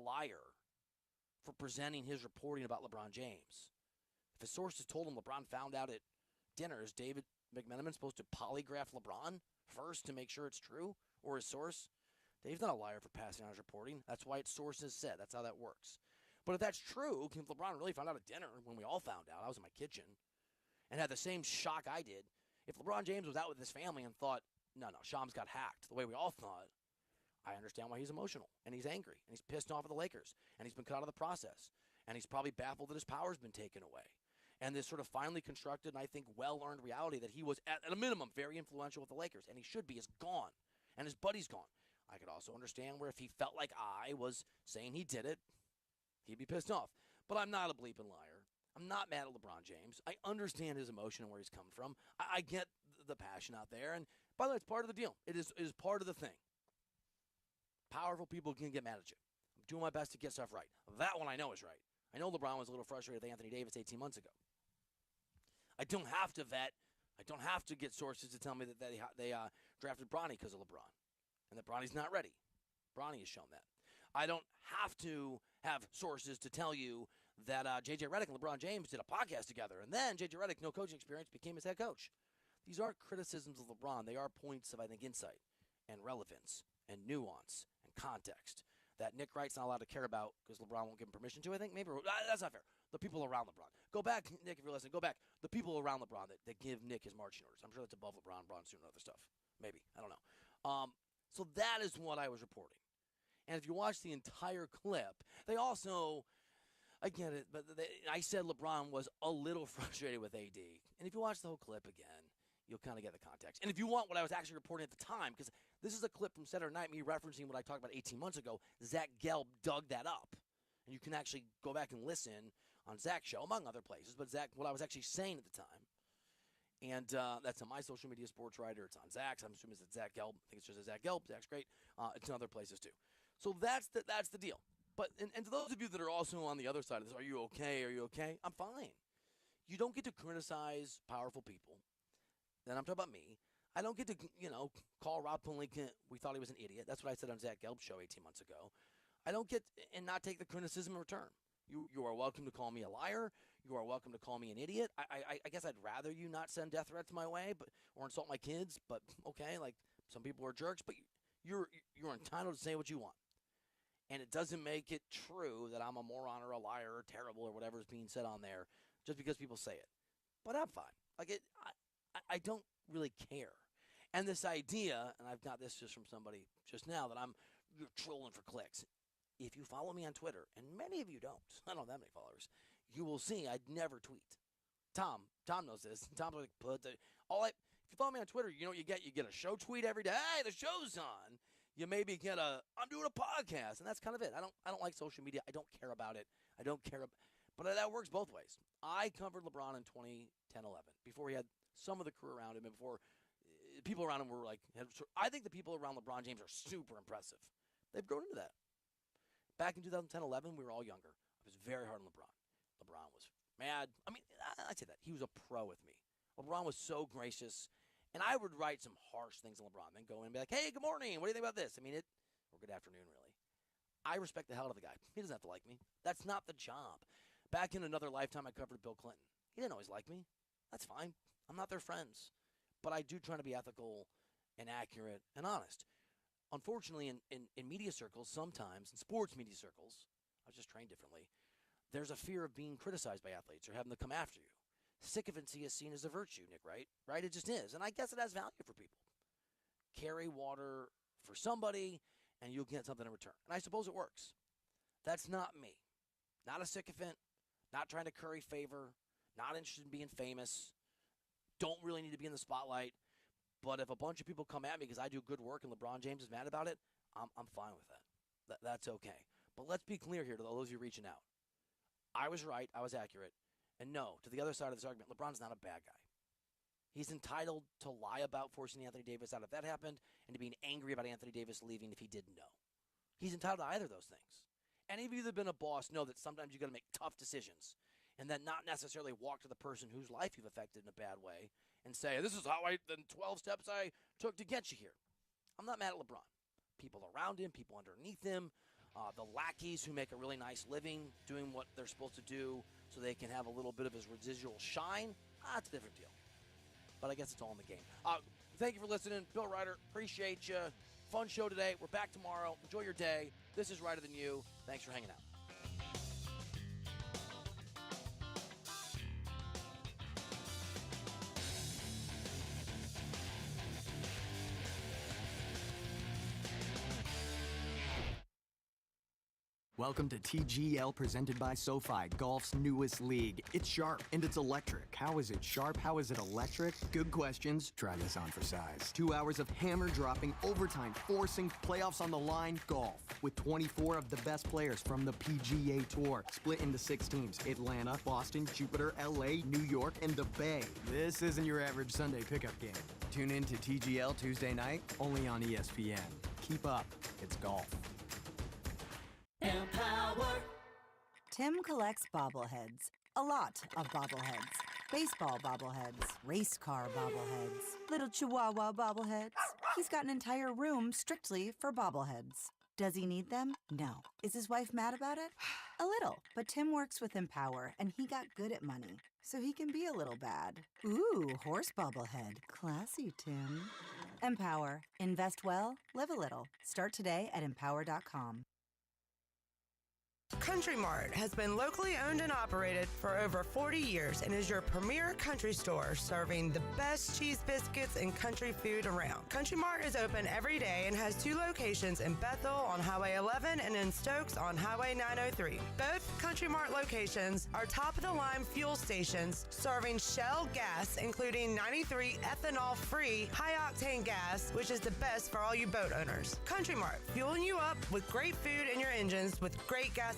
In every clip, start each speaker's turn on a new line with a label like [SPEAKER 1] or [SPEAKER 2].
[SPEAKER 1] liar for presenting his reporting about LeBron James? If his sources told him LeBron found out at dinner, is David McMenamin supposed to polygraph LeBron first to make sure it's true? Or his source? Dave's not a liar for passing on his reporting. That's why it's sources said. That's how that works. But if that's true, if LeBron really found out at dinner when we all found out, I was in my kitchen, and had the same shock I did, if LeBron James was out with his family and thought, no, Shams got hacked, the way we all thought, I understand why he's emotional, and he's angry, and he's pissed off at the Lakers, and he's been cut out of the process, and he's probably baffled that his power's been taken away. And this sort of finally constructed and I think well-earned reality that he was, at a minimum, very influential with the Lakers, and he should be, is gone, and his buddy's gone. I could also understand where if he felt like I was saying he did it, he'd be pissed off. But I'm not a bleeping liar. I'm not mad at LeBron James. I understand his emotion and where he's coming from. I get the passion out there. And by the way, it's part of the deal. It is part of the thing. Powerful people can get mad at you. I'm doing my best to get stuff right. That one I know is right. I know LeBron was a little frustrated with Anthony Davis 18 months ago. I don't have to vet. I don't have to get sources to tell me that they drafted Bronny because of LeBron and that Bronny's not ready. Bronny has shown that. I don't have to have sources to tell you that J.J. Redick and LeBron James did a podcast together, and then J.J. Redick, no coaching experience, became his head coach. These aren't criticisms of LeBron. They are points of, I think, insight and relevance and nuance and context that Nick Wright's not allowed to care about because LeBron won't give him permission to, I think. Maybe that's not fair. The people around LeBron. Go back, Nick, if you're listening, go back. The people around LeBron that give Nick his marching orders. I'm sure that's above LeBron. LeBron's doing other stuff. Maybe. I don't know. So that is what I was reporting. And if you watch the entire clip, they also, I get it, but I said LeBron was a little frustrated with AD. And if you watch the whole clip again, you'll kind of get the context. And if you want what I was actually reporting at the time, because this is a clip from Saturday Night, me referencing what I talked about 18 months ago, Zach Gelb dug that up. And you can actually go back and listen on Zach's show, among other places. But Zach, what I was actually saying at the time, and that's on my social media sports writer. It's on Zach's. I'm assuming it's Zach Gelb. I think it's just a Zach Gelb. Zach's great. It's in other places too. So that's the deal. But and to those of you that are also on the other side of this, are you okay? Are you okay? I'm fine. You don't get to criticize powerful people. Then I'm talking about me. I don't get to, call Rob Pelinka. We thought he was an idiot. That's what I said on Zach Gelb's show 18 months ago. I don't get and not take the criticism in return. You are welcome to call me a liar. You are welcome to call me an idiot. I guess I'd rather you not send death threats my way, or insult my kids. But okay, like some people are jerks, but you're entitled to say what you want. And it doesn't make it true that I'm a moron or a liar or terrible or whatever is being said on there just because people say it. But I'm fine. I don't really care. And this idea, and I've got this just from somebody just now, that you're trolling for clicks. If you follow me on Twitter, and many of you don't, I don't have that many followers, you will see I'd never tweet. Tom knows this. Tom's like, if you follow me on Twitter, you know what you get? You get a show tweet every day. Hey, the show's on. You maybe get I'm doing a podcast, and that's kind of it. I don't like social media. I don't care about it. But that works both ways. I covered LeBron in 2010-11 before he had some of the crew around him, and before people around him were like, I think the people around LeBron James are super impressive. They've grown into that. Back in 2010-11, we were all younger. I was very hard on LeBron. LeBron was mad. I mean, I'd say that. He was a pro with me. LeBron was so gracious, and I would write some harsh things on LeBron, then go in and be like, hey, good morning. What do you think about this? I mean, or good afternoon, really. I respect the hell out of the guy. He doesn't have to like me. That's not the job. Back in another lifetime, I covered Bill Clinton. He didn't always like me. That's fine. I'm not their friends. But I do try to be ethical and accurate and honest. Unfortunately, in media circles, sometimes, in sports media circles, I was just trained differently, there's a fear of being criticized by athletes or having to come after you. Sycophancy is seen as a virtue, Nick, right? Right? It just is. And I guess it has value for people. Carry water for somebody, and you'll get something in return. And I suppose it works. That's not me. Not a sycophant, not trying to curry favor, not interested in being famous, don't really need to be in the spotlight. But if a bunch of people come at me because I do good work and LeBron James is mad about it, I'm fine with that. That's okay. But let's be clear here to those of you reaching out. I was right. I was accurate. And no, to the other side of this argument, LeBron's not a bad guy. He's entitled to lie about forcing Anthony Davis out if that happened and to being angry about Anthony Davis leaving if he didn't know. He's entitled to either of those things. Any of you that have been a boss know that sometimes you got to make tough decisions and then not necessarily walk to the person whose life you've affected in a bad way and say, this is the 12 steps I took to get you here. I'm not mad at LeBron. People around him, people underneath him, the lackeys who make a really nice living doing what they're supposed to do so they can have a little bit of his residual shine, that's a different deal. But I guess it's all in the game. Thank you for listening. Bill Ryder, appreciate you. Fun show today. We're back tomorrow. Enjoy your day. This is Ryder Than You. Thanks for hanging out.
[SPEAKER 2] Welcome to TGL presented by SoFi, golf's newest league. It's sharp and it's electric. How is it sharp? How is it electric? Good questions. Try this on for size. 2 hours of hammer dropping, overtime, forcing, playoffs on the line, golf. With 24 of the best players from the PGA Tour. Split into 6 teams. Atlanta, Boston, Jupiter, LA, New York, and the Bay. This isn't your average Sunday pickup game. Tune in to TGL Tuesday night, only on ESPN. Keep up. It's golf.
[SPEAKER 3] Empower. Tim collects bobbleheads. A lot of bobbleheads. Baseball bobbleheads. Race car bobbleheads. Little chihuahua bobbleheads. He's got an entire room strictly for bobbleheads. Does he need them? No. Is his wife mad about it? A little. But Tim works with Empower, and he got good at money, so he can be a little bad. Ooh, horse bobblehead. Classy, Tim. Empower. Invest well, live a little. Start today at empower.com.
[SPEAKER 4] Country Mart has been locally owned and operated for over 40 years and is your premier country store serving the best cheese biscuits and country food around. Country Mart is open every day and has 2 locations in Bethel on Highway 11 and in Stokes on Highway 903. Both Country Mart locations are top-of-the-line fuel stations serving Shell gas, including 93 ethanol-free high-octane gas, which is the best for all you boat owners. Country Mart, fueling you up with great food in your engines with great gasoline.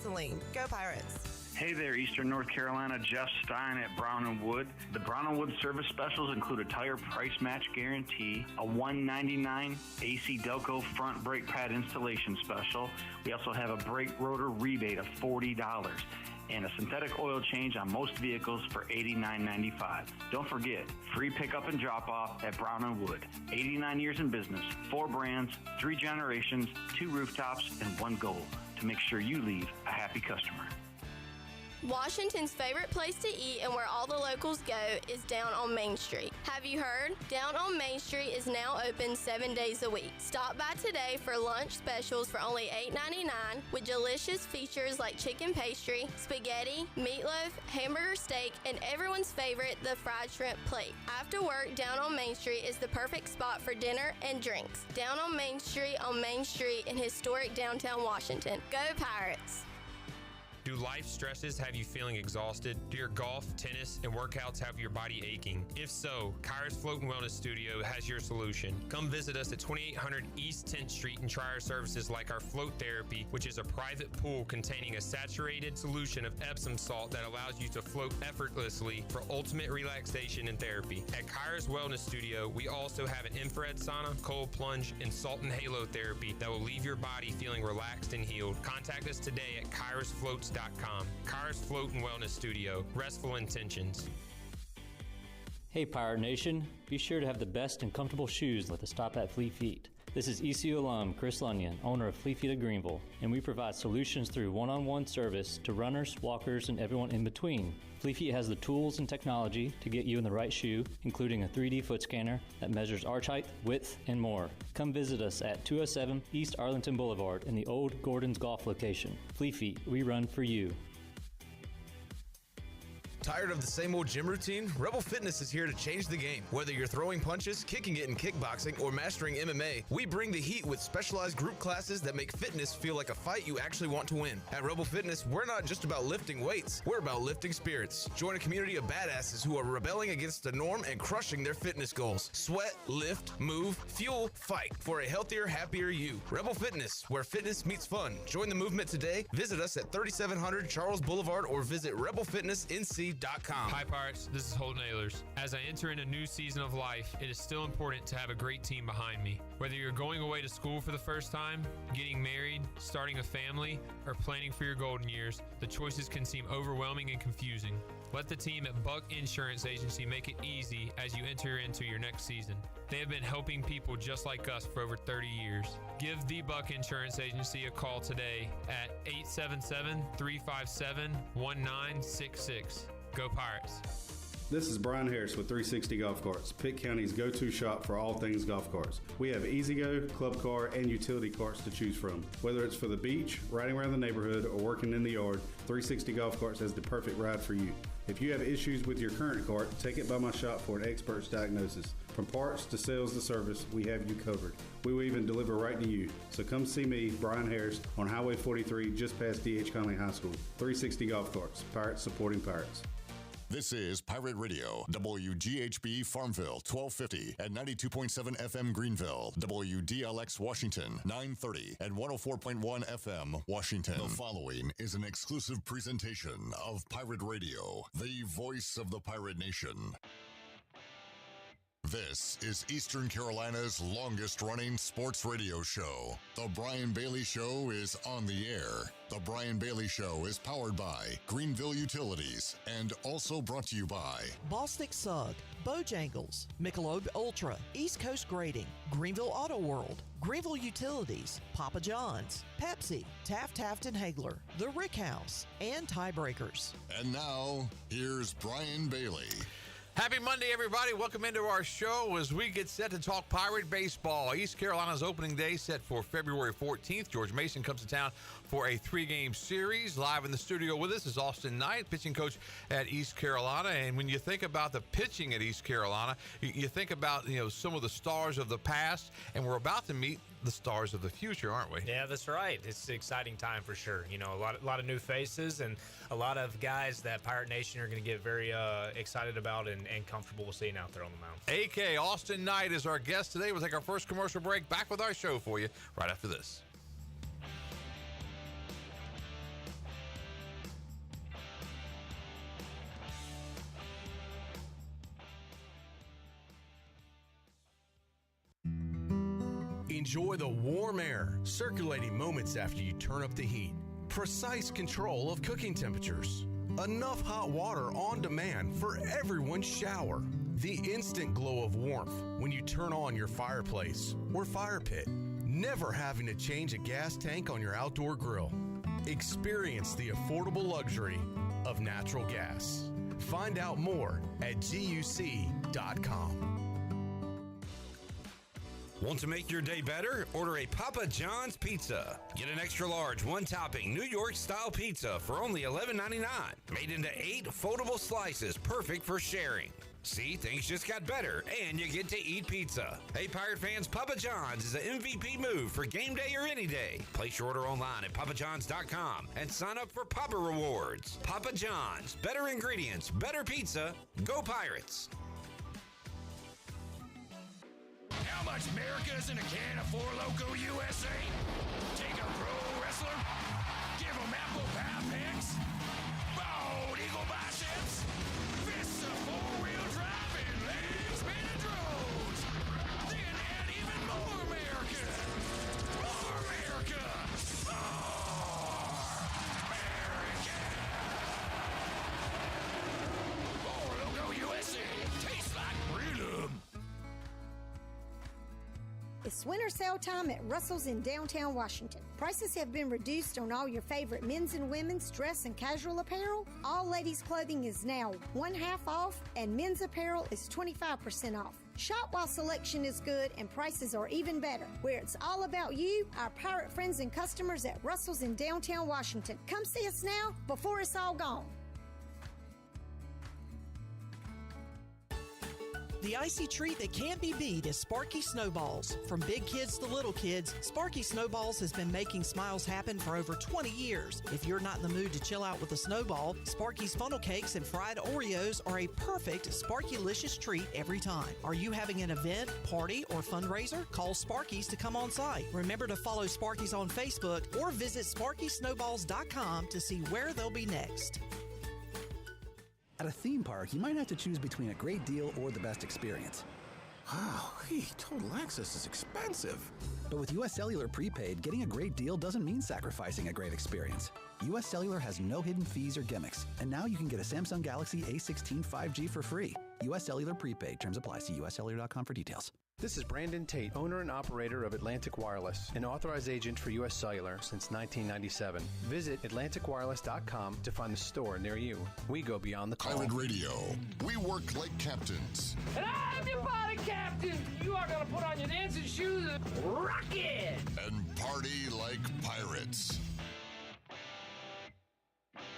[SPEAKER 4] Go Pirates.
[SPEAKER 5] Hey there, Eastern North Carolina. Jeff Stein at Brown & Wood. The Brown & Wood service specials include a tire price match guarantee, a $199 AC Delco front brake pad installation special. We also have a brake rotor rebate of $40 and a synthetic oil change on most vehicles for $89.95. Don't forget, free pickup and drop-off at Brown & Wood. 89 years in business, 4 brands, 3 generations, 2 rooftops, and 1 goal: to make sure you leave a happy customer.
[SPEAKER 6] Washington's favorite place to eat and where all the locals go is down on Main Street. Have you heard? Down on Main Street is now open 7 days a week. Stop by today for lunch specials for only $8.99 with delicious features like chicken pastry, spaghetti, meatloaf, hamburger steak, and everyone's favorite, the fried shrimp plate. After work, down on Main Street is the perfect spot for dinner and drinks. Down on Main Street in historic downtown Washington. Go Pirates!
[SPEAKER 7] Do life stresses have you feeling exhausted? Do your golf, tennis, and workouts have your body aching? If so, Kairos Float and Wellness Studio has your solution. Come visit us at 2800 East 10th Street and try our services like our float therapy, which is a private pool containing a saturated solution of Epsom salt that allows you to float effortlessly for ultimate relaxation and therapy. At Kairos Wellness Studio, we also have an infrared sauna, cold plunge, and salt and halo therapy that will leave your body feeling relaxed and healed. Contact us today at kairosfloats.com. Kairos Float and Wellness Studio. Restful intentions.
[SPEAKER 8] Hey Pirate Nation, be sure to have the best and comfortable shoes with a stop at Fleet Feet. This is ECU alum Chris Lunyon, owner of Fleet Feet of Greenville, and we provide solutions through one-on-one service to runners, walkers, and everyone in between. Fleet Feet has the tools and technology to get you in the right shoe, including a 3D foot scanner that measures arch height, width, and more. Come visit us at 207 East Arlington Boulevard in the old Gordon's Golf location. Fleet Feet, we run for you.
[SPEAKER 9] Tired of the same old gym routine? Rebel Fitness is here to change the game. Whether you're throwing punches, kicking it in kickboxing, or mastering MMA, we bring the heat with specialized group classes that make fitness feel like a fight you actually want to win. At Rebel Fitness, we're not just about lifting weights, we're about lifting spirits. Join a community of badasses who are rebelling against the norm and crushing their fitness goals. Sweat, lift, move, fuel, fight for a healthier, happier you. Rebel Fitness, where fitness meets fun. Join the movement today. Visit us at 3700 Charles Boulevard or visit rebelfitnessnc.com.
[SPEAKER 7] Hi Pirates, this is Holden Ahlers. As I enter in a new season of life, it is still important to have a great team behind me. Whether you're going away to school for the first time, getting married, starting a family, or planning for your golden years, the choices can seem overwhelming and confusing. Let the team at Buck Insurance Agency make it easy as you enter into your next season. They have been helping people just like us for over 30 years. Give The Buck Insurance Agency a call today at 877-357-1966. Go Pirates.
[SPEAKER 10] This is Brian Harris with 360 Golf Carts, Pitt County's go-to shop for all things golf carts. We have E-Z-GO, club car, and utility carts to choose from. Whether it's for the beach, riding around the neighborhood, or working in the yard, 360 Golf Carts has the perfect ride for you. If you have issues with your current cart, take it by my shop for an expert's diagnosis. From parts to sales to service, we have you covered. We will even deliver right to you. So come see me, Brian Harris, on Highway 43 just past D.H. Conley High School. 360 Golf Carts, Pirates supporting Pirates.
[SPEAKER 11] This is Pirate Radio, WGHB Farmville, 1250 and 92.7 FM Greenville, WDLX Washington, 930 and 104.1 FM Washington. The following is an exclusive presentation of Pirate Radio, the voice of the pirate nation. This is Eastern Carolina's longest-running sports radio show. The Brian Bailey Show is on the air. The Brian Bailey Show is powered by Greenville Utilities and also brought to you by
[SPEAKER 12] Bostic Sugg, Bojangles, Michelob Ultra, East Coast Grading, Greenville Auto World, Greenville Utilities, Papa John's, Pepsi, Taft and Hagler, The Rick House, and Tiebreakers.
[SPEAKER 11] And now, here's Brian Bailey.
[SPEAKER 13] Happy Monday, everybody. Welcome into our show as we get set to talk Pirate baseball. East Carolina's opening day set for February 14th. George Mason comes to town for a 3-game series. Live in the studio with us is Austin Knight, pitching coach at East Carolina. And when you think about the pitching at East Carolina, you think about, some of the stars of the past, and we're about to meet the stars of the future, aren't we?
[SPEAKER 14] Yeah, that's right. It's an exciting time for sure. A lot of new faces and a lot of guys that Pirate Nation are going to get very excited about and comfortable seeing out there on the mound.
[SPEAKER 13] AK Austin Knight is our guest today. We'll take our first commercial break. Back with our show for you right after this.
[SPEAKER 15] Enjoy the warm air circulating moments after you turn up the heat. Precise control of cooking temperatures. Enough hot water on demand for everyone's shower. The instant glow of warmth when you turn on your fireplace or fire pit. Never having to change a gas tank on your outdoor grill. Experience the affordable luxury of natural gas. Find out more at GUC.com.
[SPEAKER 16] Want to make your day better? Order a Papa John's pizza. Get an extra large, one-topping, New York-style pizza for only $11.99. Made into 8 foldable slices, perfect for sharing. See, things just got better, and you get to eat pizza. Hey, Pirate fans, Papa John's is an MVP move for game day or any day. Place your order online at papajohns.com and sign up for Papa Rewards. Papa John's, better ingredients, better pizza. Go Pirates!
[SPEAKER 17] How much America is in a can of Four Loko USA? Take a pro wrestler, give him apple pie picks, bald eagle biceps, fists of four-wheel drive and leg spinning drones. Then add even more America. More America. More America. Four Loko USA. Tastes like freedom.
[SPEAKER 18] It's winter sale time at Russell's in downtown Washington. Prices have been reduced on all your favorite men's and women's dress and casual apparel. All ladies' clothing is now 1/2 off, and men's apparel is 25% off. Shop while selection is good and prices are even better. Where it's all about you, our pirate friends and customers at Russell's in downtown Washington. Come see us now before it's all gone.
[SPEAKER 12] The icy treat that can't be beat is Sparky Snowballs. From big kids to little kids, Sparky Snowballs has been making smiles happen for over 20 years. If you're not in the mood to chill out with a snowball, Sparky's funnel cakes and fried Oreos are a perfect Sparky-licious treat every time. Are you having an event, party, or fundraiser? Call Sparky's to come on site. Remember to follow Sparky's on Facebook or visit SparkySnowballs.com to see where they'll be next.
[SPEAKER 19] At a theme park, you might have to choose between a great deal or the best experience.
[SPEAKER 20] Wow, total access is expensive.
[SPEAKER 19] But with US Cellular Prepaid, getting a great deal doesn't mean sacrificing a great experience. US Cellular has no hidden fees or gimmicks, and now you can get a Samsung Galaxy A16 5G for free. US Cellular Prepaid. Terms apply. See uscellular.com for details.
[SPEAKER 21] This is Brandon Tate, owner and operator of Atlantic Wireless, an authorized agent for U.S. Cellular since 1997. Visit AtlanticWireless.com to find a store near you. We go beyond the call.
[SPEAKER 11] Pirate Radio. We work like captains.
[SPEAKER 22] And I'm your body captain. You are going to put on your dancing shoes and rock it.
[SPEAKER 11] And party like pirates.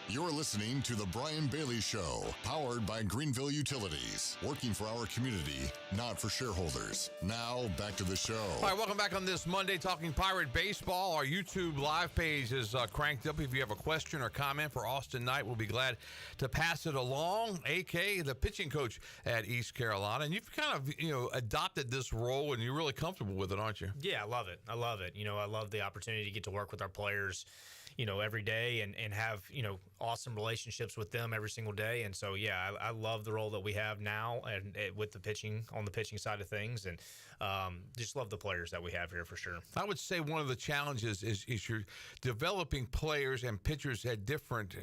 [SPEAKER 11] You're listening to The Brian Bailey Show, powered by Greenville Utilities, working for our community, not for shareholders. Now, back to the show.
[SPEAKER 13] All right, welcome back on this Monday, Talking Pirate Baseball. Our YouTube live page is cranked up. If you have a question or comment for Austin Knight, we'll be glad to pass it along, a.k.a. the pitching coach at East Carolina. And you've kind of, adopted this role, and you're really comfortable with it, aren't you?
[SPEAKER 14] Yeah, I love it. I love it. I love the opportunity to get to work with our players, every day and have, awesome relationships with them every single day. And so, yeah, I love the role that we have now and with the pitching, on the pitching side of things. And just love the players that we have here for sure.
[SPEAKER 13] I would say one of the challenges is you're developing players and pitchers at different,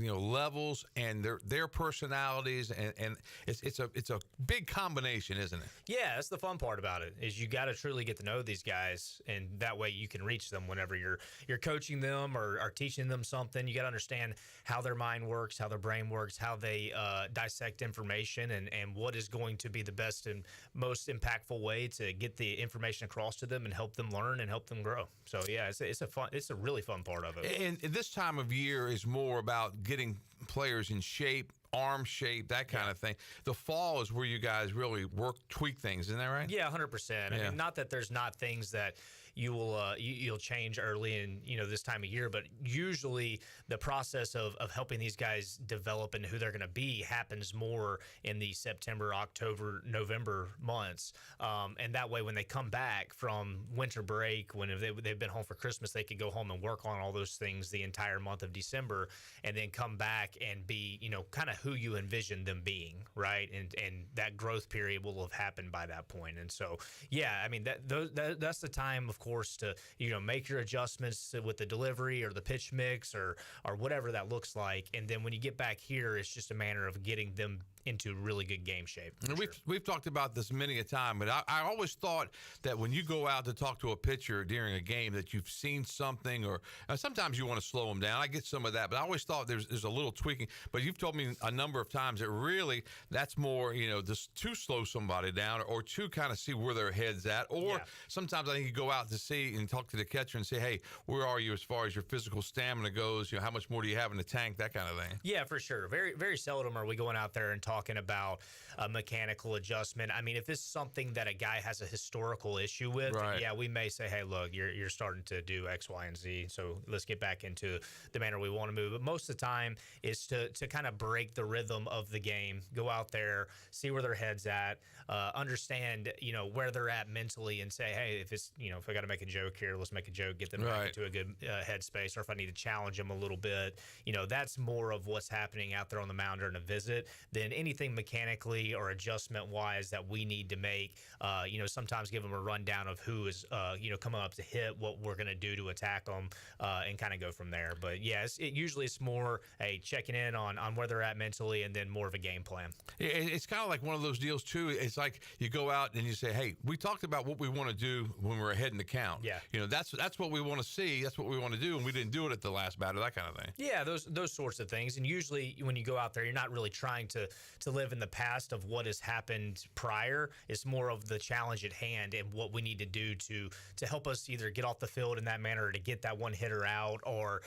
[SPEAKER 13] levels and their personalities. And it's a big combination, isn't it?
[SPEAKER 14] Yeah, that's the fun part about it is you got to truly get to know these guys. And that way you can reach them whenever you're coaching them or teaching them something. You got to understand how their mind works, how their brain works, how they dissect information, and what is going to be the best and most impactful way to get the information across to them and help them learn and help them grow. So yeah, it's a really fun part of it.
[SPEAKER 13] And this time of year is more about getting players in shape, arm shape, that kind of thing. The fall is where you guys really tweak things, isn't that right?
[SPEAKER 14] Yeah, 100%. I mean, not that there's not things that you will you'll change early in this time of year, but usually the process of helping these guys develop into who they're going to be happens more in the September, October, November months, and that way when they come back from winter break, when they've been home for Christmas, they could go home and work on all those things the entire month of December, and then come back and be kind of who you envision them being, right? And that growth period will have happened by that point. And so yeah, I mean that's the time, of course, to make your adjustments with the delivery or the pitch mix or whatever that looks like. And then when you get back here, it's just a matter of getting them into really good game shape.
[SPEAKER 13] We've talked about this many a time, but I always thought that when you go out to talk to a pitcher during a game that you've seen something, or sometimes you want to slow them down. I get some of that, but I always thought there's a little tweaking. But you've told me a number of times that really that's more, just to slow somebody down or to kind of see where their head's at. Or sometimes I think you go out to see and talk to the catcher and say, hey, where are you as far as your physical stamina goes? How much more do you have in the tank? That kind of thing.
[SPEAKER 14] Yeah, for sure. Very, very seldom are we going out there and talking about a mechanical adjustment. I mean, if it's something that a guy has a historical issue with, yeah, we may say, hey, look, you're starting to do X, Y, and Z, so let's get back into the manner we want to move. But most of the time is to kind of break the rhythm of the game, go out there, see where their head's at, understand, where they're at mentally, and say, hey, if I got to make a joke here, let's make a joke, get them back into a good headspace, or if I need to challenge them a little bit, that's more of what's happening out there on the mound during a visit than anything mechanically or adjustment wise that we need to make. Sometimes give them a rundown of who is coming up to hit, what we're going to do to attack them, and kind of go from there. But yeah, usually it's more checking in on where they're at mentally, and then more of a game plan.
[SPEAKER 13] It's kind of like one of those deals too. It's like you go out and you say, hey, we talked about what we want to do when we're ahead in the count.
[SPEAKER 14] Yeah,
[SPEAKER 13] that's what we want to see, that's what we want to do, and we didn't do it at the last batter, that kind of thing.
[SPEAKER 14] Yeah, those sorts of things. And usually when you go out there, you're not really trying to live in the past of what has happened prior. It's more of the challenge at hand and what we need to do to help us either get off the field in that manner, or to get that one hitter out, or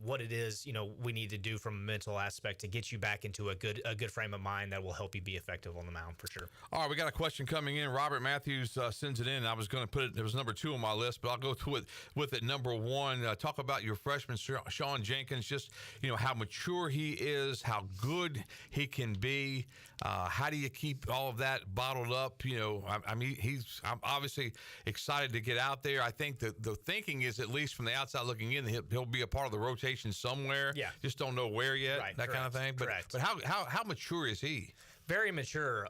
[SPEAKER 14] what it is we need to do from a mental aspect to get you back into a good frame of mind that will help you be effective on the mound for sure.
[SPEAKER 13] All right, we got a question coming in. Robert Matthews sends it in. I was going to put it was number 2 on my list, but I'll go to it with it number 1. Talk about your freshman Sean Jenkins, just how mature he is, how good he can be. How do you keep all of that bottled up? I'm obviously excited to get out there. I think that the thinking is, at least from the outside looking in, he'll be a part of the rotation somewhere.
[SPEAKER 14] Yeah.
[SPEAKER 13] Just don't know where yet,
[SPEAKER 14] right,
[SPEAKER 13] that
[SPEAKER 14] correct,
[SPEAKER 13] kind of thing. But how mature is he?
[SPEAKER 14] Very mature,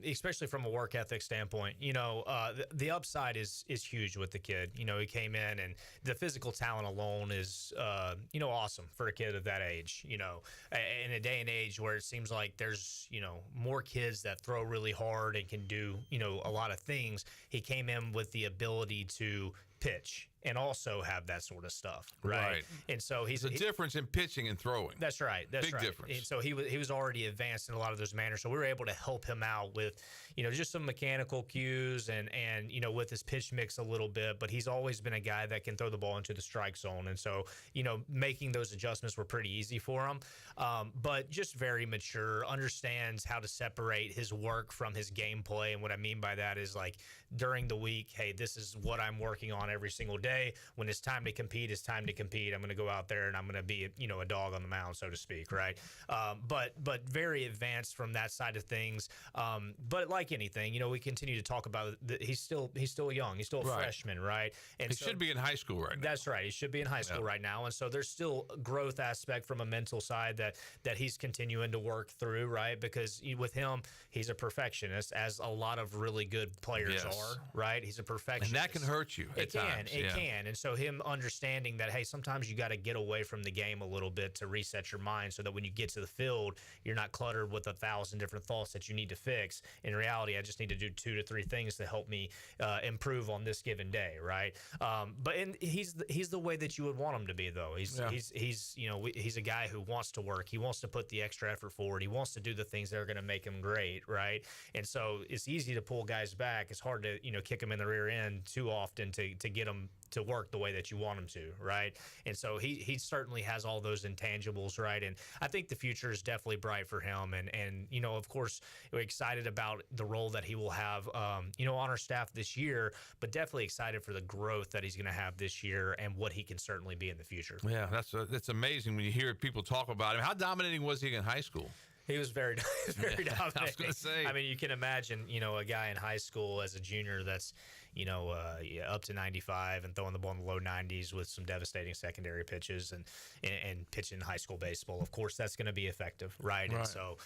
[SPEAKER 14] especially from a work ethic standpoint. The upside is huge with the kid. He came in, and the physical talent alone is, awesome for a kid of that age. In a day and age where it seems like there's, more kids that throw really hard and can do, a lot of things. He came in with the ability to pitch and also have that sort of stuff, right? And so
[SPEAKER 13] There's a difference in pitching and throwing.
[SPEAKER 14] That's right. That's
[SPEAKER 13] Big
[SPEAKER 14] right.
[SPEAKER 13] difference.
[SPEAKER 14] And so he was already advanced in a lot of those manners. So we were able to help him out with, just some mechanical cues and with his pitch mix a little bit. But he's always been a guy that can throw the ball into the strike zone. And so, making those adjustments were pretty easy for him. But just very mature, understands how to separate his work from his gameplay. And what I mean by that is like during the week, hey, this is what I'm working on every single day. When it's time to compete, it's time to compete. I'm going to go out there and I'm going to be, a dog on the mound, so to speak, right? But very advanced from that side of things. But like anything, we continue to talk about he's still young. He's still a freshman, right? And
[SPEAKER 13] he should be in high school right now.
[SPEAKER 14] That's right. He should be in high school right now. And so there's still a growth aspect from a mental side that he's continuing to work through, right? Because with him, he's a perfectionist, as a lot of really good players are, right? He's a perfectionist.
[SPEAKER 13] And that can hurt you at times.
[SPEAKER 14] It can. And so him understanding that, hey, sometimes you got to get away from the game a little bit to reset your mind so that when you get to the field, you're not cluttered with 1,000 different thoughts that you need to fix. In reality, I just need to do 2 to 3 things to help me improve on this given day, right? But he's the way that you would want him to be, though. He's a guy who wants to work. He wants to put the extra effort forward. He wants to do the things that are going to make him great, right? And so it's easy to pull guys back. It's hard to kick them in the rear end too often to get them to work the way that you want him to, right? And so he certainly has all those intangibles, right? And I think the future is definitely bright for him. And of course, we're excited about the role that he will have, on our staff this year, but definitely excited for the growth that he's going to have this year and what he can certainly be in the future.
[SPEAKER 13] Yeah, that's amazing when you hear people talk about him. How dominating was he in high school?
[SPEAKER 14] He was very dominating.
[SPEAKER 13] I was going to say.
[SPEAKER 14] I mean, you can imagine, a guy in high school as a junior that's, up to 95 and throwing the ball in the low 90s with some devastating secondary pitches and pitching high school baseball. Of course, that's going to be effective, right? And so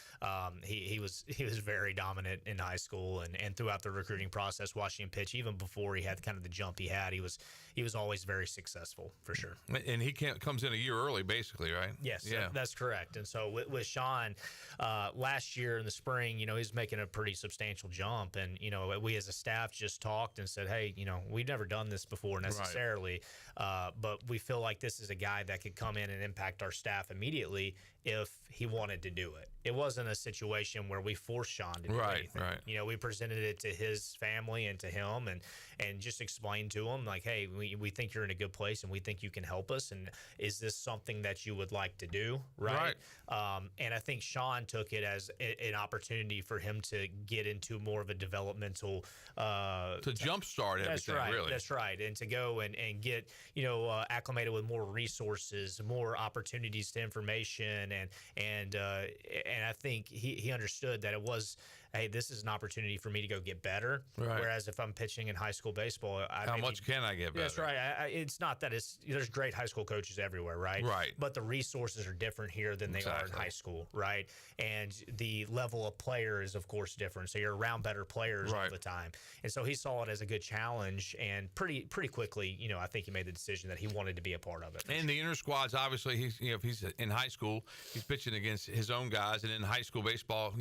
[SPEAKER 14] he was very dominant in high school and throughout the recruiting process, watching him pitch, even before he had kind of the jump he had, he was always very successful for sure.
[SPEAKER 13] And he comes in a year early, basically, right?
[SPEAKER 14] Yes, that's correct. And so with Sean, last year in the spring, he's making a pretty substantial jump, and we as a staff just talked and said, hey, we've never done this before necessarily, but we feel like this is a guy that could come in and impact our staff immediately if he wanted to do it. It wasn't a situation where we forced Sean to do anything. Right. We presented it to his family and to him and just explained to him, like, hey, we think you're in a good place and we think you can help us, and is this something that you would like to do, right? And I think Sean took it as an opportunity for him to get into more of a developmental
[SPEAKER 13] to jumpstart everything, really.
[SPEAKER 14] That's right. And to go and get, acclimated with more resources, more opportunities to information, and I think he understood that it was, hey, this is an opportunity for me to go get better.
[SPEAKER 13] Right.
[SPEAKER 14] Whereas if I'm pitching in high school baseball,
[SPEAKER 13] how much can I get better?
[SPEAKER 14] That's right. It's not that there's great high school coaches everywhere, right?
[SPEAKER 13] Right.
[SPEAKER 14] But the resources are different here than they are in high school, right? And the level of player is, of course, different. So you're around better players all the time. And so he saw it as a good challenge, and pretty quickly, I think he made the decision that he wanted to be a part of it.
[SPEAKER 13] And the inner squads, obviously, if he's in high school, he's pitching against his own guys, and in high school baseball,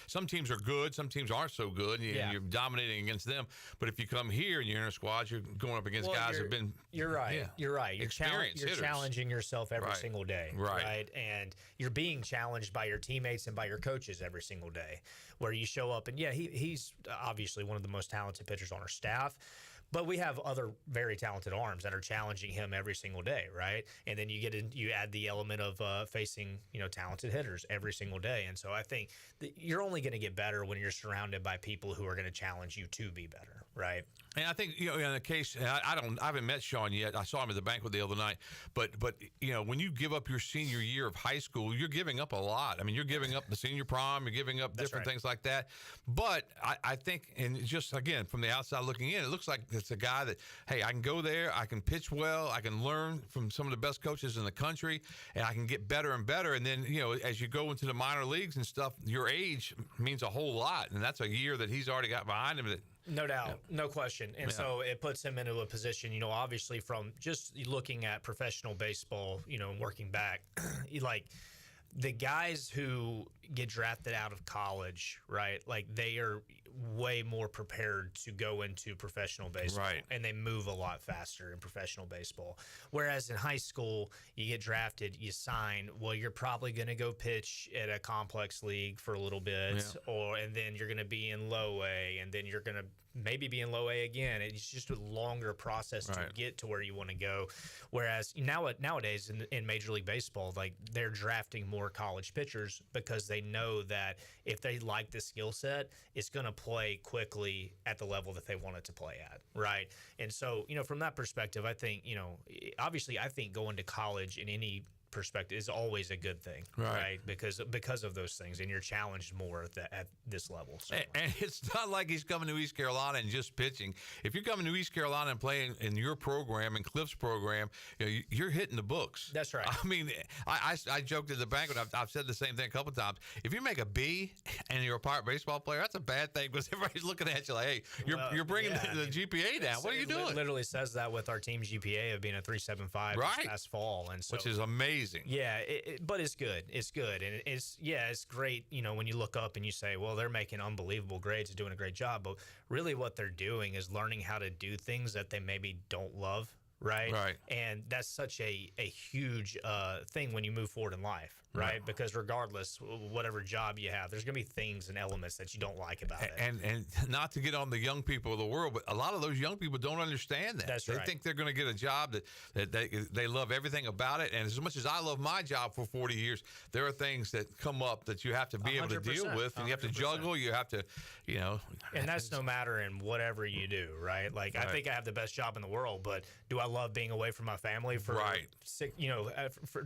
[SPEAKER 13] some teams are good, some teams aren't so good, and you're dominating against them. But if you come here in your inner squads, you're going up against guys who've been
[SPEAKER 14] You're right. You're
[SPEAKER 13] experienced hitters.
[SPEAKER 14] Challenging yourself every single day, right? And you're being challenged by your teammates and by your coaches every single day, where you show up. And he's obviously one of the most talented pitchers on our staff. But we have other very talented arms that are challenging him every single day, right? And then you add the element of facing talented hitters every single day. And so I think that you're only going to get better when you're surrounded by people who are going to challenge you to be better, right?
[SPEAKER 13] And I think in the case, I haven't met Sean yet. I saw him at the banquet the other night. But when you give up your senior year of high school, you're giving up a lot. I mean, you're giving up the senior prom, you're giving up different things like that. But I think, and just again from the outside looking in, it looks like that's a guy that, hey, I can go there, I can pitch well, I can learn from some of the best coaches in the country, and I can get better and better. And then, as you go into the minor leagues and stuff, your age means a whole lot. And that's a year that he's already got behind him. That,
[SPEAKER 14] no doubt, no question. And so it puts him into a position, obviously from just looking at professional baseball, and working back, like the guys who get drafted out of college, right? Like they are way more prepared to go into professional baseball,
[SPEAKER 13] right?
[SPEAKER 14] And they move a lot faster in professional baseball. Whereas in high school, you get drafted, you sign. Well, you're probably going to go pitch at a complex league for a little bit, and then you're going to be in low A, and then you're going to maybe be in low A again. It's just a longer process to get to where you want to go. Whereas nowadays in Major League Baseball, like they're drafting more college pitchers because they know that if they like the skill set, it's going to play quickly at the level that they want it to play at, right? And so, from that perspective, I think, obviously I think going to college in any perspective is always a good thing, right? Because of those things, and you're challenged more at this level.
[SPEAKER 13] And it's not like he's coming to East Carolina and just pitching. If you're coming to East Carolina and playing in your program and Cliff's program, you're hitting the books.
[SPEAKER 14] That's right.
[SPEAKER 13] I mean, I joked at the banquet. I've said the same thing a couple of times. If you make a B and you're a Pirate baseball player, that's a bad thing because everybody's looking at you like, hey, you're bringing the GPA down. What are you doing?
[SPEAKER 14] It literally says that with our team's GPA of being a 3.75 this past fall, and so,
[SPEAKER 13] which is amazing.
[SPEAKER 14] Yeah, but it's good. It's good, and it's great. When you look up and you say, well, they're making unbelievable grades, doing a great job, but really what they're doing is learning how to do things that they maybe don't love. Right. And that's such a huge thing when you move forward in life, right? Because regardless, whatever job you have, there's going to be things and elements that you don't like about it.
[SPEAKER 13] And not to get on the young people of the world, but a lot of those young people don't understand that. They think they're going to get a job that they love everything about it. And as much as I love my job for 40 years, there are things that come up that you have to be able to deal with, and you have to juggle. You have to,
[SPEAKER 14] And that's no matter in whatever you do, right? Like I think I have the best job in the world, but do I love being away from my family for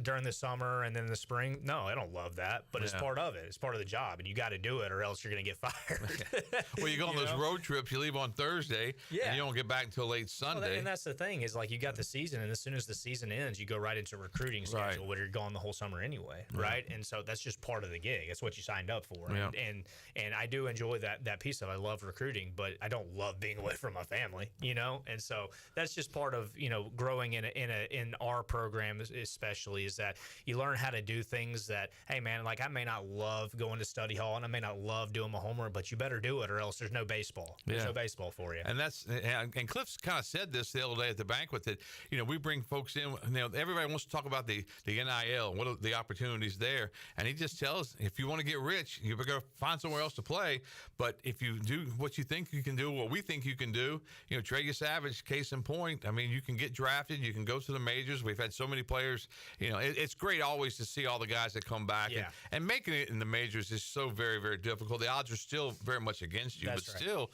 [SPEAKER 14] during the summer and then the spring? No, I don't love that, but it's part of it. It's part of the job, and you got to do it, or else you're going to get fired.
[SPEAKER 13] Well, you go on those road trips. You leave on Thursday, and you don't get back until late Sunday.
[SPEAKER 14] Well, and that's the thing is, like, you got the season, and as soon as the season ends, you go right into recruiting schedule where you're gone the whole summer anyway, right? And so that's just part of the gig. It's what you signed up for, and I do enjoy that piece of it. I love recruiting, but I don't love being away from my family, and so that's just part of growing in our program, especially, is that you learn how to do things that, hey man, like I may not love going to study hall and I may not love doing my homework, but you better do it or else there's no baseball. There's no baseball for you.
[SPEAKER 13] And Cliff's kind of said this the other day at the banquet that we bring folks in. Everybody wants to talk about the NIL, what are the opportunities there, and he just tells, if you want to get rich, you better find somewhere else to play. But if you do what you think you can do, what we think you can do, Trey Savage, case in point. I mean, you can get drafted, you can go to the majors. We've had so many players. It's great always to see all the guys that come back, and making it in the majors is so very, very difficult. The odds are still very much against you, still,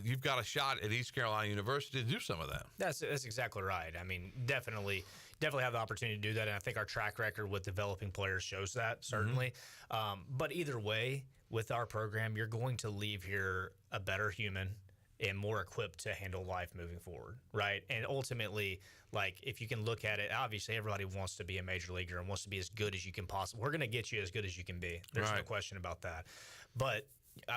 [SPEAKER 13] you've got a shot at East Carolina University to do some of that.
[SPEAKER 14] That's exactly right. I mean, definitely have the opportunity to do that, and I think our track record with developing players shows that, certainly. But either way, with our program, you're going to leave here a better human and more equipped to handle life moving forward, right? And ultimately, like, if you can look at it, obviously everybody wants to be a major leaguer and wants to be as good as you can possibly. We're going to get you as good as you can be. There's no question about that. But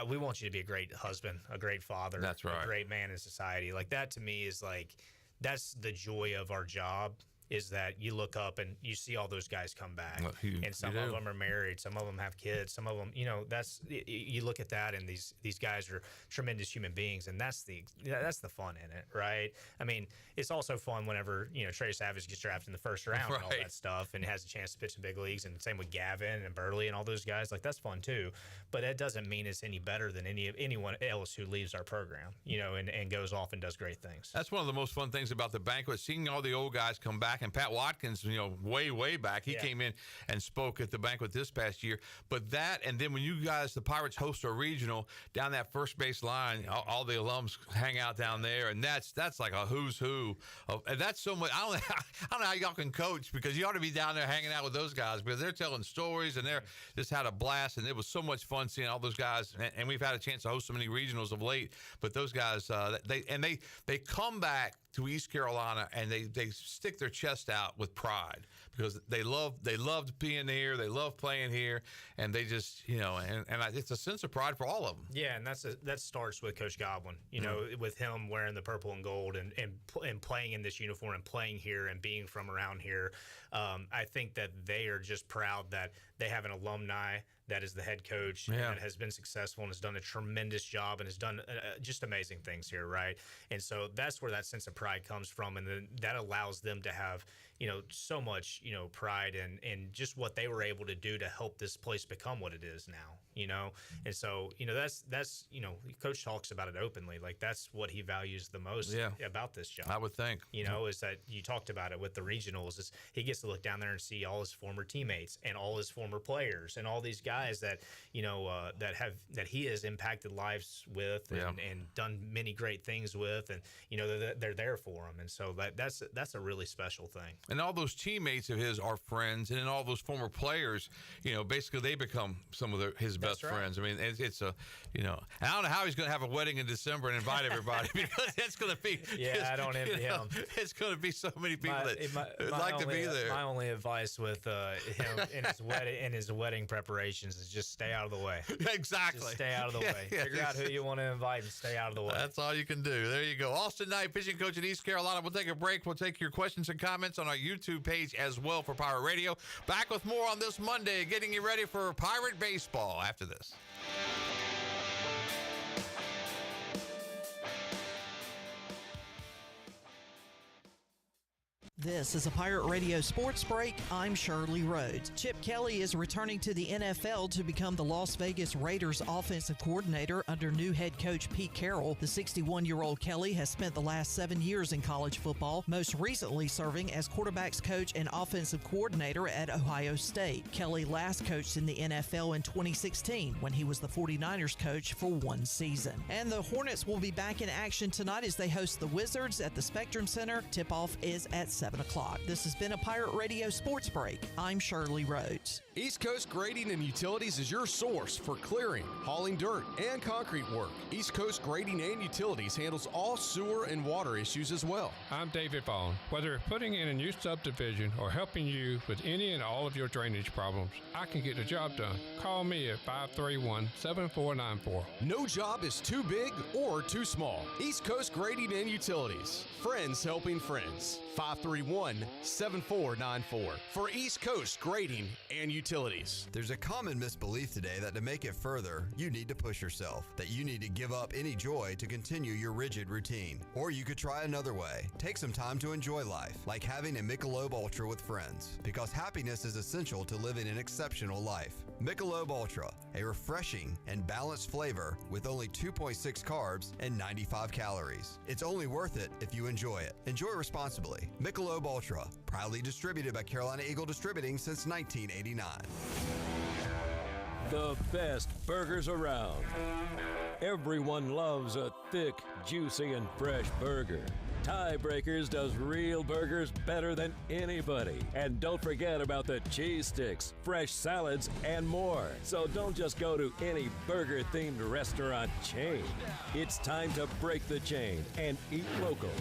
[SPEAKER 14] we want you to be a great husband, a great father, a great man in society. Like, that to me is like, that's the joy of our job, is that you look up and you see all those guys come back, and some of them are married, some of them have kids, some of them, you look at that, and these guys are tremendous human beings, and that's the fun in it, right? I mean, it's also fun whenever Trey Savage gets drafted in the first round and all that stuff, and has a chance to pitch in big leagues, and same with Gavin and Burley and all those guys. Like, that's fun too, but that doesn't mean it's any better than anyone else who leaves our program, and goes off and does great things.
[SPEAKER 13] That's one of the most fun things about the banquet, seeing all the old guys come back. back, and Pat Watkins, way back, he came in and spoke at the banquet this past year. But that, and then when you guys, the Pirates, host a regional down that first base line, all the alums hang out down there, and that's like a who's who. And that's so much. I don't know how y'all can coach, because you ought to be down there hanging out with those guys, because they're telling stories and they're just had a blast, and it was so much fun seeing all those guys. And we've had a chance to host so many regionals of late, but those guys, they come back to East Carolina and they stick their chest out with pride, because they loved being here, they love playing here, and they just it's a sense of pride for all of them.
[SPEAKER 14] Yeah, and that starts with Coach Godwin. With him wearing the purple and gold and playing in this uniform and playing here and being from around here. I think that they are just proud that they have an alumni that is the head coach and has been successful and has done a tremendous job and has done just amazing things here, right? And so that's where that sense of pride comes from, and then that allows them to have so much pride in just what they were able to do to help this place become what it is now. And so that's Coach talks about it openly, like that's what he values the most about this job.
[SPEAKER 13] I would think
[SPEAKER 14] is that you talked about it with the regionals, is he gets to look down there and see all his former teammates and all his former players and all these guys that that he has impacted lives with and done many great things with, and they're there for him, and so that's a really special thing.
[SPEAKER 13] And all those teammates of his are friends, and then all those former players, basically they become some of his best friends. I mean, it's a, and I don't know how he's going to have a wedding in December and invite everybody, because it's going to be.
[SPEAKER 14] Yeah, I don't envy him.
[SPEAKER 13] It's going to be so many people that like to be there.
[SPEAKER 14] My only advice with him in his wedding preparations is just stay out of the way.
[SPEAKER 13] Exactly.
[SPEAKER 14] Just stay out of the way. Figure out who you want to invite and stay out of the way.
[SPEAKER 13] That's all you can do. There you go. Austin Knight, pitching coach in East Carolina. We'll take a break. We'll take your questions and comments on our YouTube page as well for Pirate Radio. Back with more on this Monday, getting you ready for Pirate Baseball after this.
[SPEAKER 12] This is a Pirate Radio Sports Break. I'm Shirley Rhodes. Chip Kelly is returning to the NFL to become the Las Vegas Raiders offensive coordinator under new head coach Pete Carroll. The 61-year-old Kelly has spent the last 7 years in college football, most recently serving as quarterbacks coach and offensive coordinator at Ohio State. Kelly last coached in the NFL in 2016 when he was the 49ers coach for one season. And the Hornets will be back in action tonight as they host the Wizards at the Spectrum Center. Tip-off is at 7 o'clock. This has been a Pirate Radio Sports Break. I'm Shirley Rhodes.
[SPEAKER 15] East Coast Grading and Utilities is your source for clearing, hauling dirt, and concrete work. East Coast Grading and Utilities handles all sewer and water issues as well.
[SPEAKER 1] I'm David Vaughn. Whether putting in a new subdivision or helping you with any and all of your drainage problems, I can get the job done. Call me at 531-7494.
[SPEAKER 15] No job is too big or too small. East Coast Grading and Utilities. Friends helping friends. 531-7494 for East Coast Grading and Utilities.
[SPEAKER 2] There's a common misbelief today that to make it further, you need to push yourself, that you need to give up any joy to continue your rigid routine. Or you could try another way. Take some time to enjoy life, like having a Michelob Ultra with friends, because happiness is essential to living an exceptional life. Michelob Ultra, a refreshing and balanced flavor with only 2.6 carbs and 95 calories. It's only worth it if you enjoy it. Enjoy responsibly. Michelob Ultra, proudly distributed by Carolina Eagle Distributing since 1989.
[SPEAKER 23] The best burgers around. Everyone loves a thick, juicy, and fresh burger. Tiebreakers does real burgers better than anybody. And don't forget about the cheese sticks, fresh salads, and more. So don't just go to any burger-themed restaurant chain. It's time to break the chain and eat local.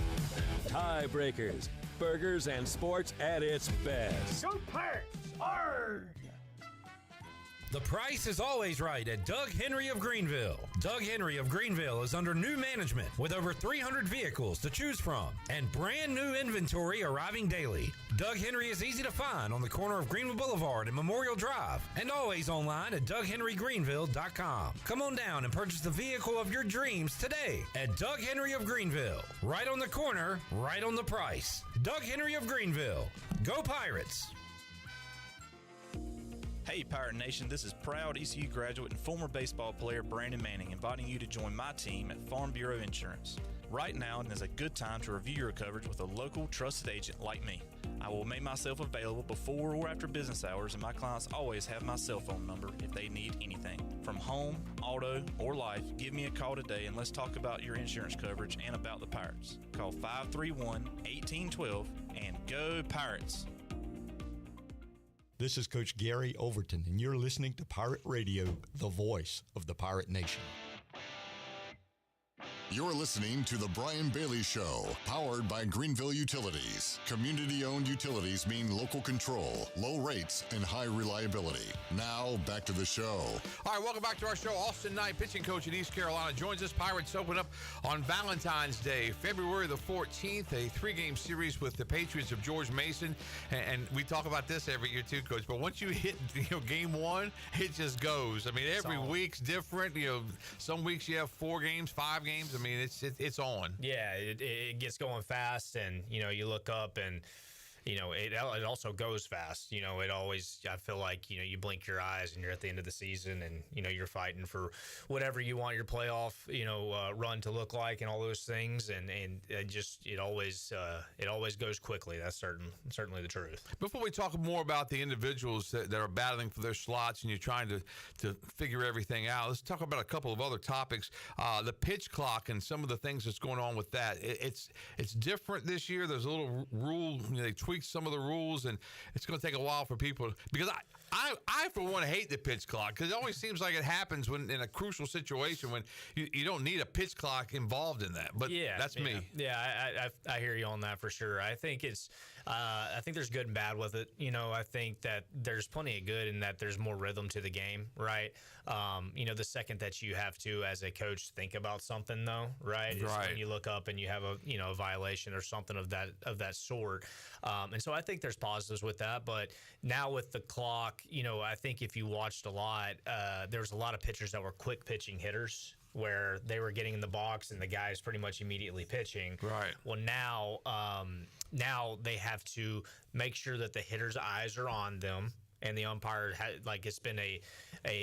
[SPEAKER 23] Tiebreakers, burgers and sports at its best.
[SPEAKER 22] Go Pirates! Arrgh!
[SPEAKER 16] The price is always right at Doug Henry of Greenville. Doug Henry of Greenville is under new management with over 300 vehicles to choose from and brand new inventory arriving daily. Doug Henry is easy to find on the corner of Greenville Boulevard and Memorial Drive and always online at DougHenryGreenville.com. Come on down and purchase the vehicle of your dreams today at Doug Henry of Greenville. Right on the corner, right on the price. Doug Henry of Greenville. Go Pirates!
[SPEAKER 24] Hey Pirate Nation, this is proud ECU graduate and former baseball player Brandon Manning inviting you to join my team at Farm Bureau Insurance. Right now is a good time to review your coverage with a local trusted agent like me. I will make myself available before or after business hours, and my clients always have my cell phone number if they need anything. From home, auto, or life, give me a call today and let's talk about your insurance coverage and about the Pirates. Call 531-1812 and go Pirates!
[SPEAKER 3] This is Coach Gary Overton, and you're listening to Pirate Radio, the voice of the Pirate Nation.
[SPEAKER 11] You're listening to The Brian Bailey Show, powered by Greenville Utilities. Community-owned utilities mean local control, low rates, and high reliability. Now, back to the show.
[SPEAKER 13] All right, welcome back to our show. Austin Knight, pitching coach in East Carolina, joins us. Pirates open up on Valentine's Day, February the 14th, a 3-game series with the Patriots of George Mason. And we talk about this every year too, Coach, but once you hit game one, it just goes. I mean, every week's different. Some weeks you have 4 games, 5 games. I mean, it's on.
[SPEAKER 14] Yeah, it gets going fast, and you look up and it also goes fast. It always, I feel like, you blink your eyes and you're at the end of the season and, you're fighting for whatever you want your playoff, run to look like and all those things. And it always goes quickly. That's certainly the truth.
[SPEAKER 13] Before we talk more about the individuals that are battling for their slots and you're trying to figure everything out, let's talk about a couple of other topics. The pitch clock and some of the things that's going on with that. It's different this year. There's a little rule, they tweak some of the rules, and it's going to take a while for people, because I for one hate the pitch clock, because it always seems like it happens when in a crucial situation when you don't need a pitch clock involved in that. But that's me.
[SPEAKER 14] Yeah, I hear you on that for sure. I think I think there's good and bad with it. I think that there's plenty of good in that there's more rhythm to the game, right? The second that you have to, as a coach, think about something though, right? Is when you look up and you have a violation or something of that sort. And so I think there's positives with that. But now with the clock, I think if you watched a lot, there was a lot of pitchers that were quick pitching hitters, where they were getting in the box and the guy's pretty much immediately pitching.
[SPEAKER 13] Right.
[SPEAKER 14] Well, now they have to make sure that the hitter's eyes are on them, and the umpire it's been a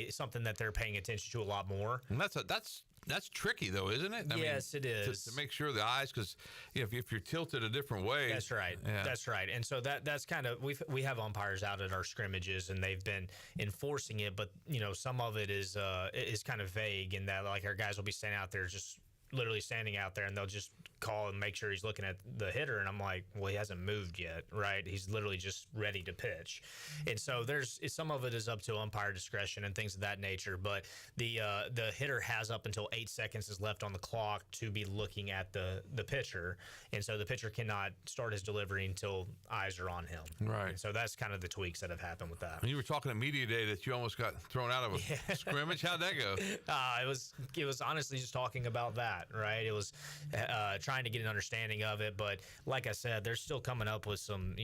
[SPEAKER 14] something that they're paying attention to a lot more.
[SPEAKER 13] And that's tricky though, isn't it?
[SPEAKER 14] Yes, it is.
[SPEAKER 13] To make sure the eyes, because if you're tilted a different way.
[SPEAKER 14] That's right.
[SPEAKER 13] Yeah.
[SPEAKER 14] That's right. And so that's kind of, we have umpires out at our scrimmages, and they've been enforcing it, but some of it is kind of vague in that, like, our guys will be standing out there, just literally standing out there, and they'll just call and make sure he's looking at the hitter, and I'm like, well, he hasn't moved yet, right? He's literally just ready to pitch. And so some of it is up to umpire discretion and things of that nature, but the hitter has up until 8 seconds is left on the clock to be looking at the pitcher, and so the pitcher cannot start his delivery until eyes are on him.
[SPEAKER 13] Right.
[SPEAKER 14] And so that's kind of the tweaks that have happened with that.
[SPEAKER 13] And you were talking at media day that you almost got thrown out of a scrimmage. How'd that go?
[SPEAKER 14] It was honestly just talking about that, right? It was trying to get an understanding of it, but like I said, they're still coming up with some,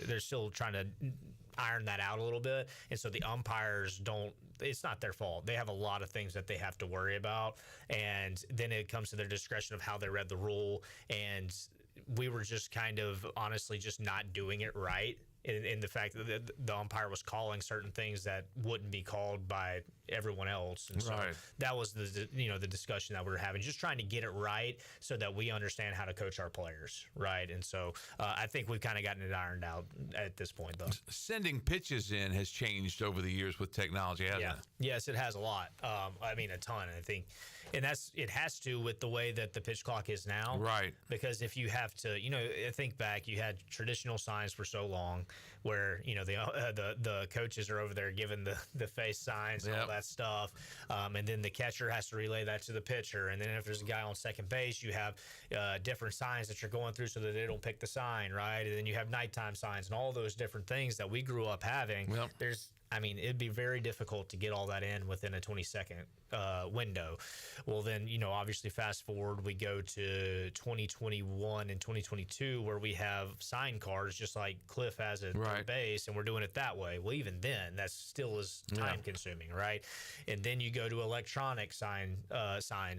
[SPEAKER 14] they're still trying to iron that out a little bit, and so the umpires it's not their fault. They have a lot of things that they have to worry about, and then it comes to their discretion of how they read the rule, and we were just kind of honestly just not doing it right. In the fact that the umpire was calling certain things that wouldn't be called by everyone else, and so that was the discussion that we were having, just trying to get it right so that we understand how to coach our players, right? And so I think we've kind of gotten it ironed out at this point, though.
[SPEAKER 13] Sending pitches in has changed over the years with technology, hasn't it?
[SPEAKER 14] Yes, it has a lot. I mean, a ton, I think, and it has to with the way that the pitch clock is now,
[SPEAKER 13] right?
[SPEAKER 14] Because if you have to, think back, you had traditional signs for so long, where the coaches are over there giving the face signs and all that stuff, and then the catcher has to relay that to the pitcher, and then if there's a guy on second base, you have different signs that you're going through so that they don't pick the sign, right? And then you have nighttime signs and all those different things that we grew up having. It'd be very difficult to get all that in within a 20-second window. Well, then, obviously fast forward, we go to 2021 and 2022 where we have sign cards just like Cliff has at third base, and we're doing it that way. Well, even then, that still is time consuming, right? And then you go to electronic signs.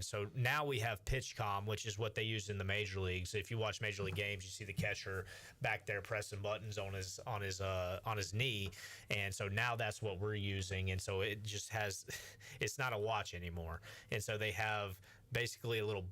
[SPEAKER 14] So now we have PitchCom, which is what they use in the major leagues. If you watch major league games, you see the catcher back there pressing buttons on his knee, and so now that's what we're using, and so it just it's not a watch anymore, and so they have basically a little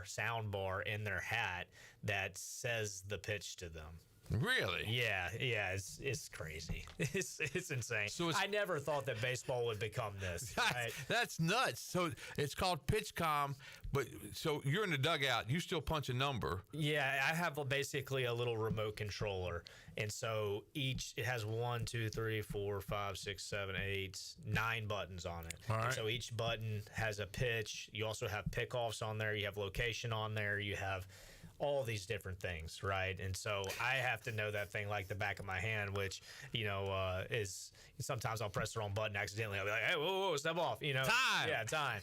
[SPEAKER 14] sound bar in their hat that says the pitch to them.
[SPEAKER 13] Really?
[SPEAKER 14] Yeah, it's crazy. It's insane. So I never thought that baseball would become this. Right?
[SPEAKER 13] That's nuts. So it's called PitchCom, but so you're in the dugout. You still punch a number.
[SPEAKER 14] Yeah, I have basically a little remote controller, and so it has 1, 2, 3, 4, 5, 6, 7, 8, 9 buttons on it.
[SPEAKER 13] All right.
[SPEAKER 14] And so each button has a pitch. You also have pickoffs on there. You have location on there. You have all these different things, right? And so I have to know that thing like the back of my hand, which, is sometimes I'll press the wrong button accidentally. I'll be like, hey, whoa, step off,
[SPEAKER 13] Time.
[SPEAKER 14] Yeah, time.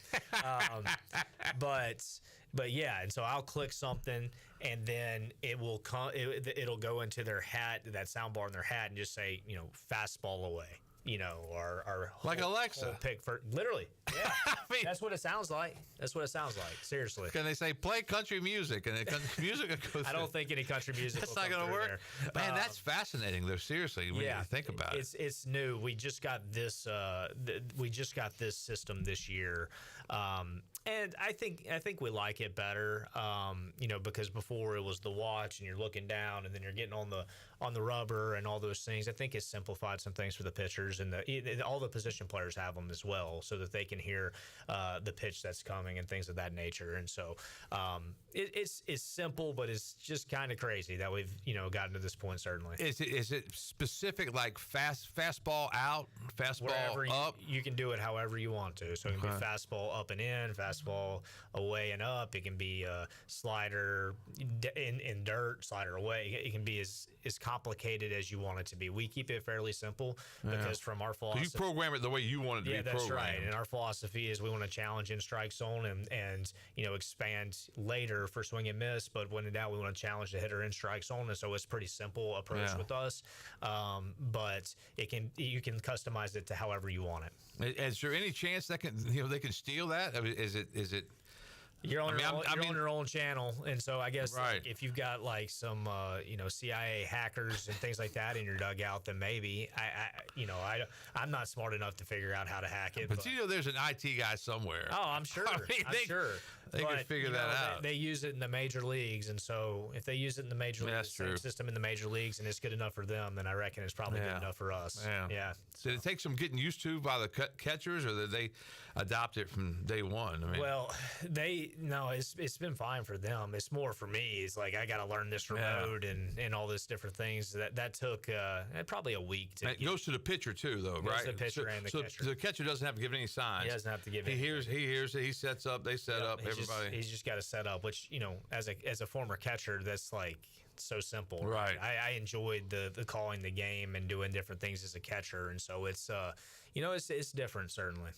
[SPEAKER 14] But yeah, and so I'll click something, and then it will come. It'll go into their hat, that sound bar in their hat, and just say, fastball away. Or
[SPEAKER 13] like Alexa.
[SPEAKER 14] Pick for literally. Yeah, I mean, that's what it sounds like. Seriously.
[SPEAKER 13] Can they say play country music and country music goes?
[SPEAKER 14] I don't think any country music.
[SPEAKER 13] That's not going to work. There. Man, that's fascinating though. Seriously, when you think about it,
[SPEAKER 14] it's new. We just got this. We just got this system this year. And I think we like it better, because before it was the watch and you're looking down and then you're getting on the rubber and all those things. I think it's simplified some things for the pitchers, and all the position players have them as well, so that they can hear the pitch that's coming and things of that nature. And so it's simple, but it's just kind of crazy that we've gotten to this point. Certainly,
[SPEAKER 13] is it specific like fastball out, fastball
[SPEAKER 14] wherever
[SPEAKER 13] up?
[SPEAKER 14] You can do it however you want to. So it can be fastball up and in, fastball away and up. It can be slider in dirt, slider away. It can be as complicated as you want it to be. We keep it fairly simple because from our philosophy,
[SPEAKER 13] you program it the way you want it to be programmed.
[SPEAKER 14] Yeah, that's right. And our philosophy is we want to challenge in strike zone and expand later for swing and miss. But when in doubt, we want to challenge the hitter in strike zone. And so it's pretty simple approach with us. But you can customize it to however you want it.
[SPEAKER 13] Is there any chance that they can steal that? I mean, is it?
[SPEAKER 14] You're on your own channel, and so I guess if you've got like some CIA hackers and things like that in your dugout, then maybe I'm not smart enough to figure out how to hack it.
[SPEAKER 13] But there's an IT guy somewhere.
[SPEAKER 14] Oh, I'm sure. I'm sure.
[SPEAKER 13] They can figure that out.
[SPEAKER 14] They use it in the major leagues, and so if they use it in the major leagues, system in the major leagues, and it's good enough for them, then I reckon it's probably good enough for us. Yeah.
[SPEAKER 13] Did it take some getting used to by the catchers, or did they adopt it from day one? I mean,
[SPEAKER 14] well, it's been fine for them. It's more for me. It's like I got to learn this remote and all this different things. That took probably a week.
[SPEAKER 13] It goes to the pitcher too, though, right?
[SPEAKER 14] To the pitcher and the catcher.
[SPEAKER 13] So the catcher doesn't have to give any signs.
[SPEAKER 14] He doesn't have to give.
[SPEAKER 13] He hears it. He sets up. They set up. Everybody.
[SPEAKER 14] He's just got to set up. Which as a former catcher, that's like so simple.
[SPEAKER 13] Right.
[SPEAKER 14] I enjoyed the calling the game and doing different things as a catcher, and so it's it's different certainly.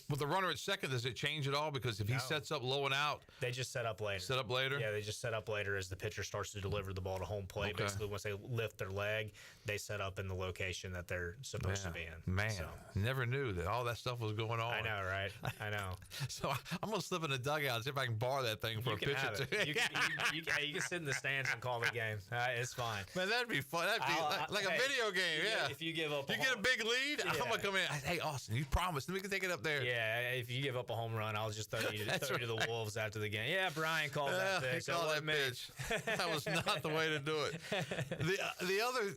[SPEAKER 13] With the runner at second, does it change at all? Because if he sets up low and out,
[SPEAKER 14] they just set up later.
[SPEAKER 13] Set up later.
[SPEAKER 14] Yeah, they just set up later as the pitcher starts to deliver the ball to home plate.
[SPEAKER 13] Okay.
[SPEAKER 14] Basically, once they lift their leg, they set up in the location that they're supposed to be in.
[SPEAKER 13] Man, never knew that all that stuff was going on.
[SPEAKER 14] I know, right? I know.
[SPEAKER 13] So I'm gonna slip in the dugout and see if I can borrow that thing for a pitcher.
[SPEAKER 14] You can sit in the stands and call the game. It's fine.
[SPEAKER 13] Man, that'd be fun. That'd be like a video game. Yeah.
[SPEAKER 14] If you give up,
[SPEAKER 13] get a big lead. I'm gonna come in. Hey, Austin, you promised we can take it up there.
[SPEAKER 14] Yeah. If you give up a home run, I'll just throw you to the Wolves after the game. Yeah, Brian called that pitch.
[SPEAKER 13] He called that pitch. That was not the way to do it. The other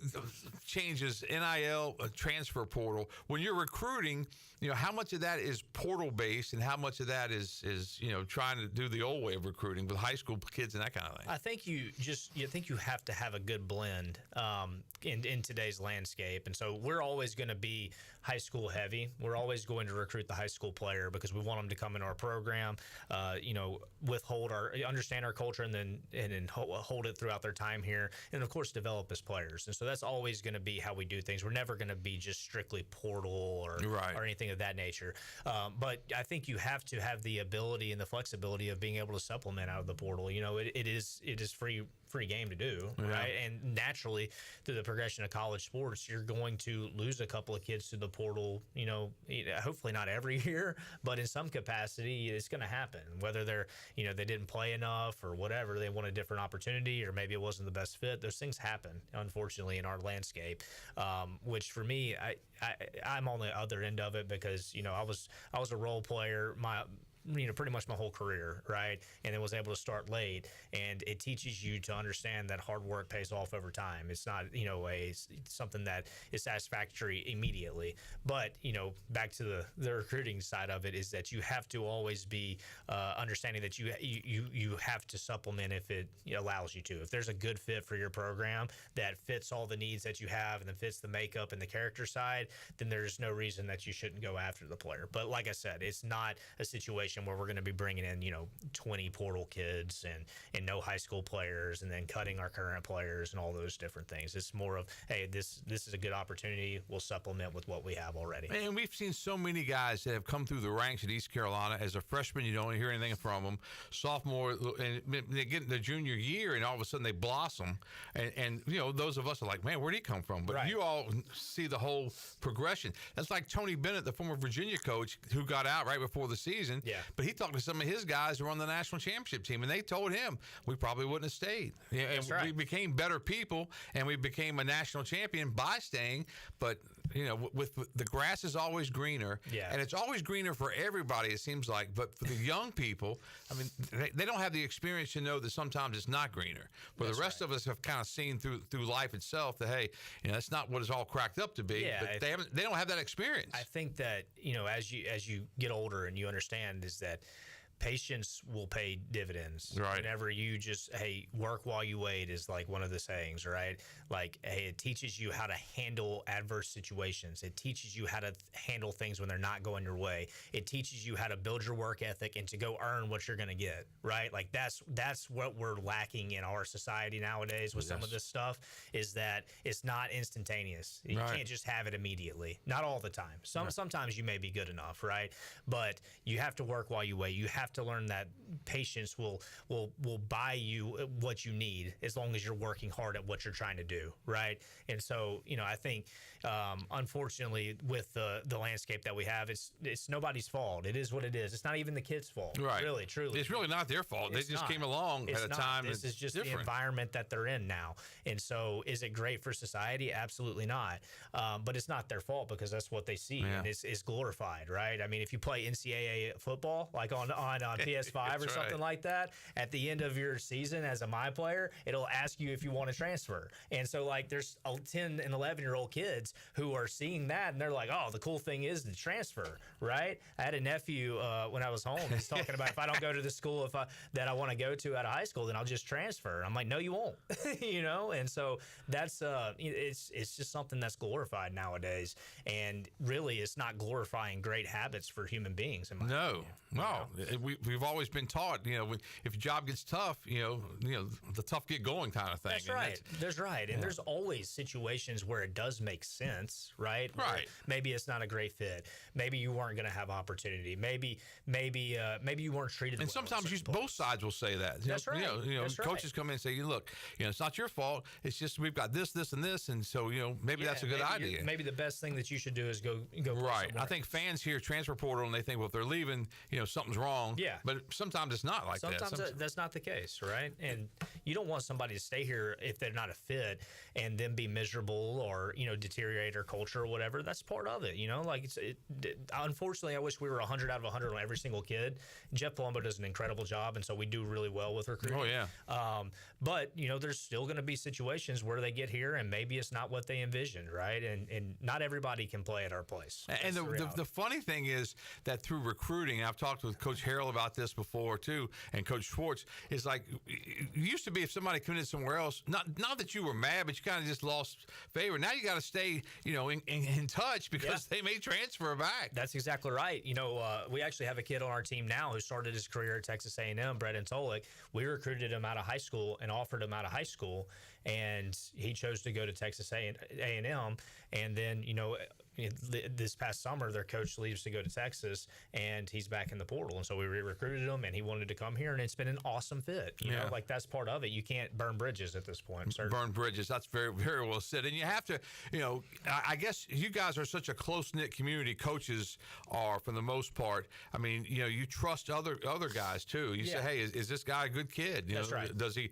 [SPEAKER 13] changes, NIL, transfer portal. When you're recruiting, how much of that is portal based, and how much of that is trying to do the old way of recruiting with high school kids and that kind of thing.
[SPEAKER 14] I think you have to have a good blend in today's landscape, and so we're always going to be high school heavy. We're always going to recruit the high school player because we want them to come into our program, understand our culture, and then hold it throughout their time here, and of course develop as players. And so that's always going to be how we do things. We're never going to be just strictly portal or anything of that nature. But I think you have to have the ability and the flexibility of being able to supplement out of the portal. It is free game to do, right? And naturally, through the progression of college sports, you're going to lose a couple of kids to the portal, hopefully not every year, but in some capacity, it's going to happen. Whether they're, they didn't play enough or whatever, they want a different opportunity, or maybe it wasn't the best fit. Those things happen, unfortunately, in our landscape, which for me, I'm on the other end of it because, I was a role player. pretty much my whole career, right? And then was able to start late, and it teaches you to understand that hard work pays off over time. It's not, something that is satisfactory immediately. But, back to the recruiting side of it is that you have to always be understanding that you have to supplement if it allows you to. If there's a good fit for your program that fits all the needs that you have and then fits the makeup and the character side, then there's no reason that you shouldn't go after the player. But like I said, it's not a situation where we're going to be bringing in 20 portal kids and no high school players and then cutting our current players and all those different things. It's more of, hey, this is a good opportunity. We'll supplement with what we have already.
[SPEAKER 13] And we've seen so many guys that have come through the ranks at East Carolina. As a freshman, you don't hear anything from them. Sophomore, and they get in the junior year, and all of a sudden they blossom. And those of us are like, man, where'd he come from? But you all see the whole progression. That's like Tony Bennett, the former Virginia coach, who got out right before the season. Yeah. But he talked to some of his guys who were on the national championship team, and they told him we probably wouldn't have stayed. Yeah, and we became better people, and we became a national champion by staying. But with the grass is always greener, and it's always greener for everybody, it seems like. But for the young people, I mean, they don't have the experience to know that sometimes it's not greener. But the rest of us have kind of seen through life itself that, hey, that's not what it's all cracked up to be. Yeah, but they don't have that experience.
[SPEAKER 14] I think that as you get older and you understand is that patience will pay dividends. Right. Whenever you just, work while you wait is like one of the sayings, right? Like, hey, it teaches you how to handle adverse situations. It teaches you how to handle things when they're not going your way. It teaches you how to build your work ethic and to go earn what you're going to get, right? Like that's what we're lacking in our society nowadays with some of this stuff is that it's not instantaneous. You can't just have it immediately. Not all the time. Sometimes you may be good enough, right? But you have to work while you wait. You have to learn that patience will buy you what you need as long as you're working hard at what you're trying to do, right? And so, I think unfortunately with the landscape that we have, it's nobody's fault. It is what it is. It's not even the kids' fault. Right. Really, truly.
[SPEAKER 13] It's really not their fault. They just came along at a time
[SPEAKER 14] this is just
[SPEAKER 13] different.
[SPEAKER 14] The environment that they're in now. And so is it great for society? Absolutely not. But it's not their fault because that's what they see and it's glorified, right? I mean, if you play NCAA football, like on PS5 or something like that, at the end of your season as a My Player, it'll ask you if you want to transfer. And so like there's 10 and 11-year-old kids who are seeing that and they're like, oh, the cool thing is the transfer, right? I had a nephew when I was home. He's talking about if I don't go to the school that I want to go to out of high school, then I'll just transfer. I'm like, no, you won't. And so that's it's just something that's glorified nowadays. And really it's not glorifying great habits for human beings.
[SPEAKER 13] We've always been taught, if a job gets tough, the tough get going kind of thing.
[SPEAKER 14] That's right. And there's always situations where it does make sense, right? Right. Maybe it's not a great fit. Maybe you weren't going to have opportunity. Maybe you weren't treated.
[SPEAKER 13] And sometimes both sides will say that.
[SPEAKER 14] That's right.
[SPEAKER 13] Coaches come in and say, look, it's not your fault. It's just we've got this, and this, and so maybe that's a good idea.
[SPEAKER 14] Maybe the best thing that you should do is go
[SPEAKER 13] right.
[SPEAKER 14] Somewhere.
[SPEAKER 13] I think fans hear transfer portal and they think, well, if they're leaving, something's wrong. Yeah. But sometimes it's not like that.
[SPEAKER 14] Sometimes that's not the case, right? And you don't want somebody to stay here if they're not a fit and then be miserable or, deteriorate their culture or whatever. That's part of it, Like, unfortunately, I wish we were 100 out of 100 on every single kid. Jeff Palumbo does an incredible job, and so we do really well with recruiting.
[SPEAKER 13] Oh, yeah.
[SPEAKER 14] But, there's still going to be situations where they get here and maybe it's not what they envisioned, right? And not everybody can play at our place.
[SPEAKER 13] And the funny thing is that through recruiting, I've talked with Coach Harrell about this before too, and Coach Schwartz, is like, it used to be if somebody committed somewhere else, not that you were mad, but you kind of just lost favor. Now you got to stay, in touch because they may transfer back.
[SPEAKER 14] That's exactly right. We actually have a kid on our team now who started his career at Texas A&M, Brett Antolik. We recruited him out of high school and offered him out of high school, and he chose to go to Texas A&M. And then, this past summer, their coach leaves to go to Texas, and he's back in the portal. And so we recruited him, and he wanted to come here, and it's been an awesome fit. You know, like that's part of it. You can't burn bridges at this point. Certainly.
[SPEAKER 13] Burn bridges. That's very, very well said. And you have to, I guess you guys are such a close-knit community. Coaches are, for the most part. I mean, you trust other guys, too. You say, hey, is this guy a good kid?
[SPEAKER 14] That's right.
[SPEAKER 13] Does he,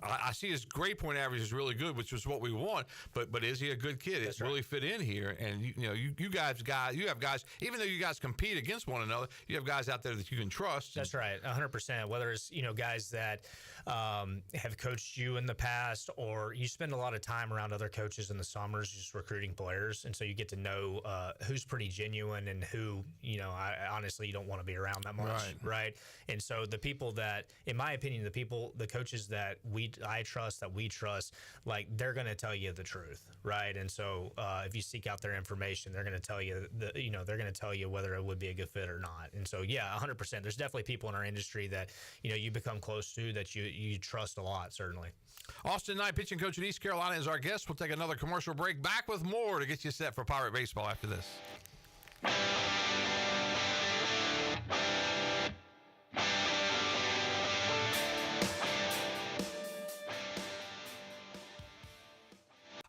[SPEAKER 13] I see his grade point average is really good, which is what we want, but is he a good kid? It's really fit in here. And you have guys. Even though you guys compete against one another, you have guys out there that you can trust.
[SPEAKER 14] That's right, 100%. Whether it's guys that have coached you in the past, or you spend a lot of time around other coaches in the summers just recruiting players, and so you get to know who's pretty genuine and who honestly you don't want to be around that much, right? And so the people that, in my opinion, the coaches that I trust, that we trust, like, they're going to tell you the truth, right? And so if you seek out their information, they're going to tell you they're going to tell you whether it would be a good fit or not. And so 100%. There's definitely people in our industry that you become close to, that you trust a lot, certainly.
[SPEAKER 13] Austin Knight, pitching coach at East Carolina, is our guest. We'll take another commercial break. Back with more to get you set for Pirate baseball after this.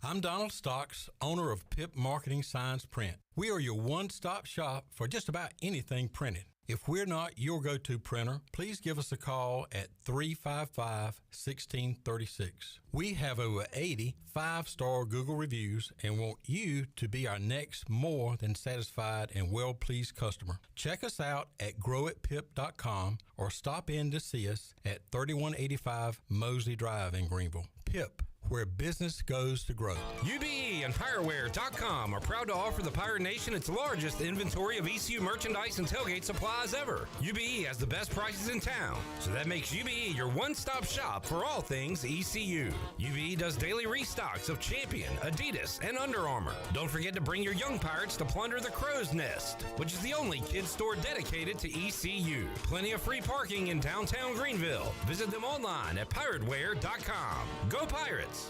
[SPEAKER 4] I'm Donald Stocks, owner of PIP Marketing Signs Print. We are your one-stop shop for just about anything printed. If we're not your go-to printer, please give us a call at 355-1636. We have over 80 5-star Google reviews and want you to be our next more than satisfied and well-pleased customer. Check us out at growatpip.com or stop in to see us at 3185 Mosley Drive in Greenville. PIP, where business goes to grow.
[SPEAKER 16] UBE and PireWare.com are proud to offer the Pirate Nation its largest inventory of ECU merchandise and tailgate supplies ever. UBE has the best prices in town, so that makes UBE your one-stop shop for all things ECU. UBE does daily restocks of Champion, Adidas, and Under Armour. Don't forget to bring your young Pirates to plunder the Crow's Nest, which is the only kids store dedicated to ECU. Plenty of free parking in downtown Greenville. Visit them online at PirateWare.com. Go Pirates!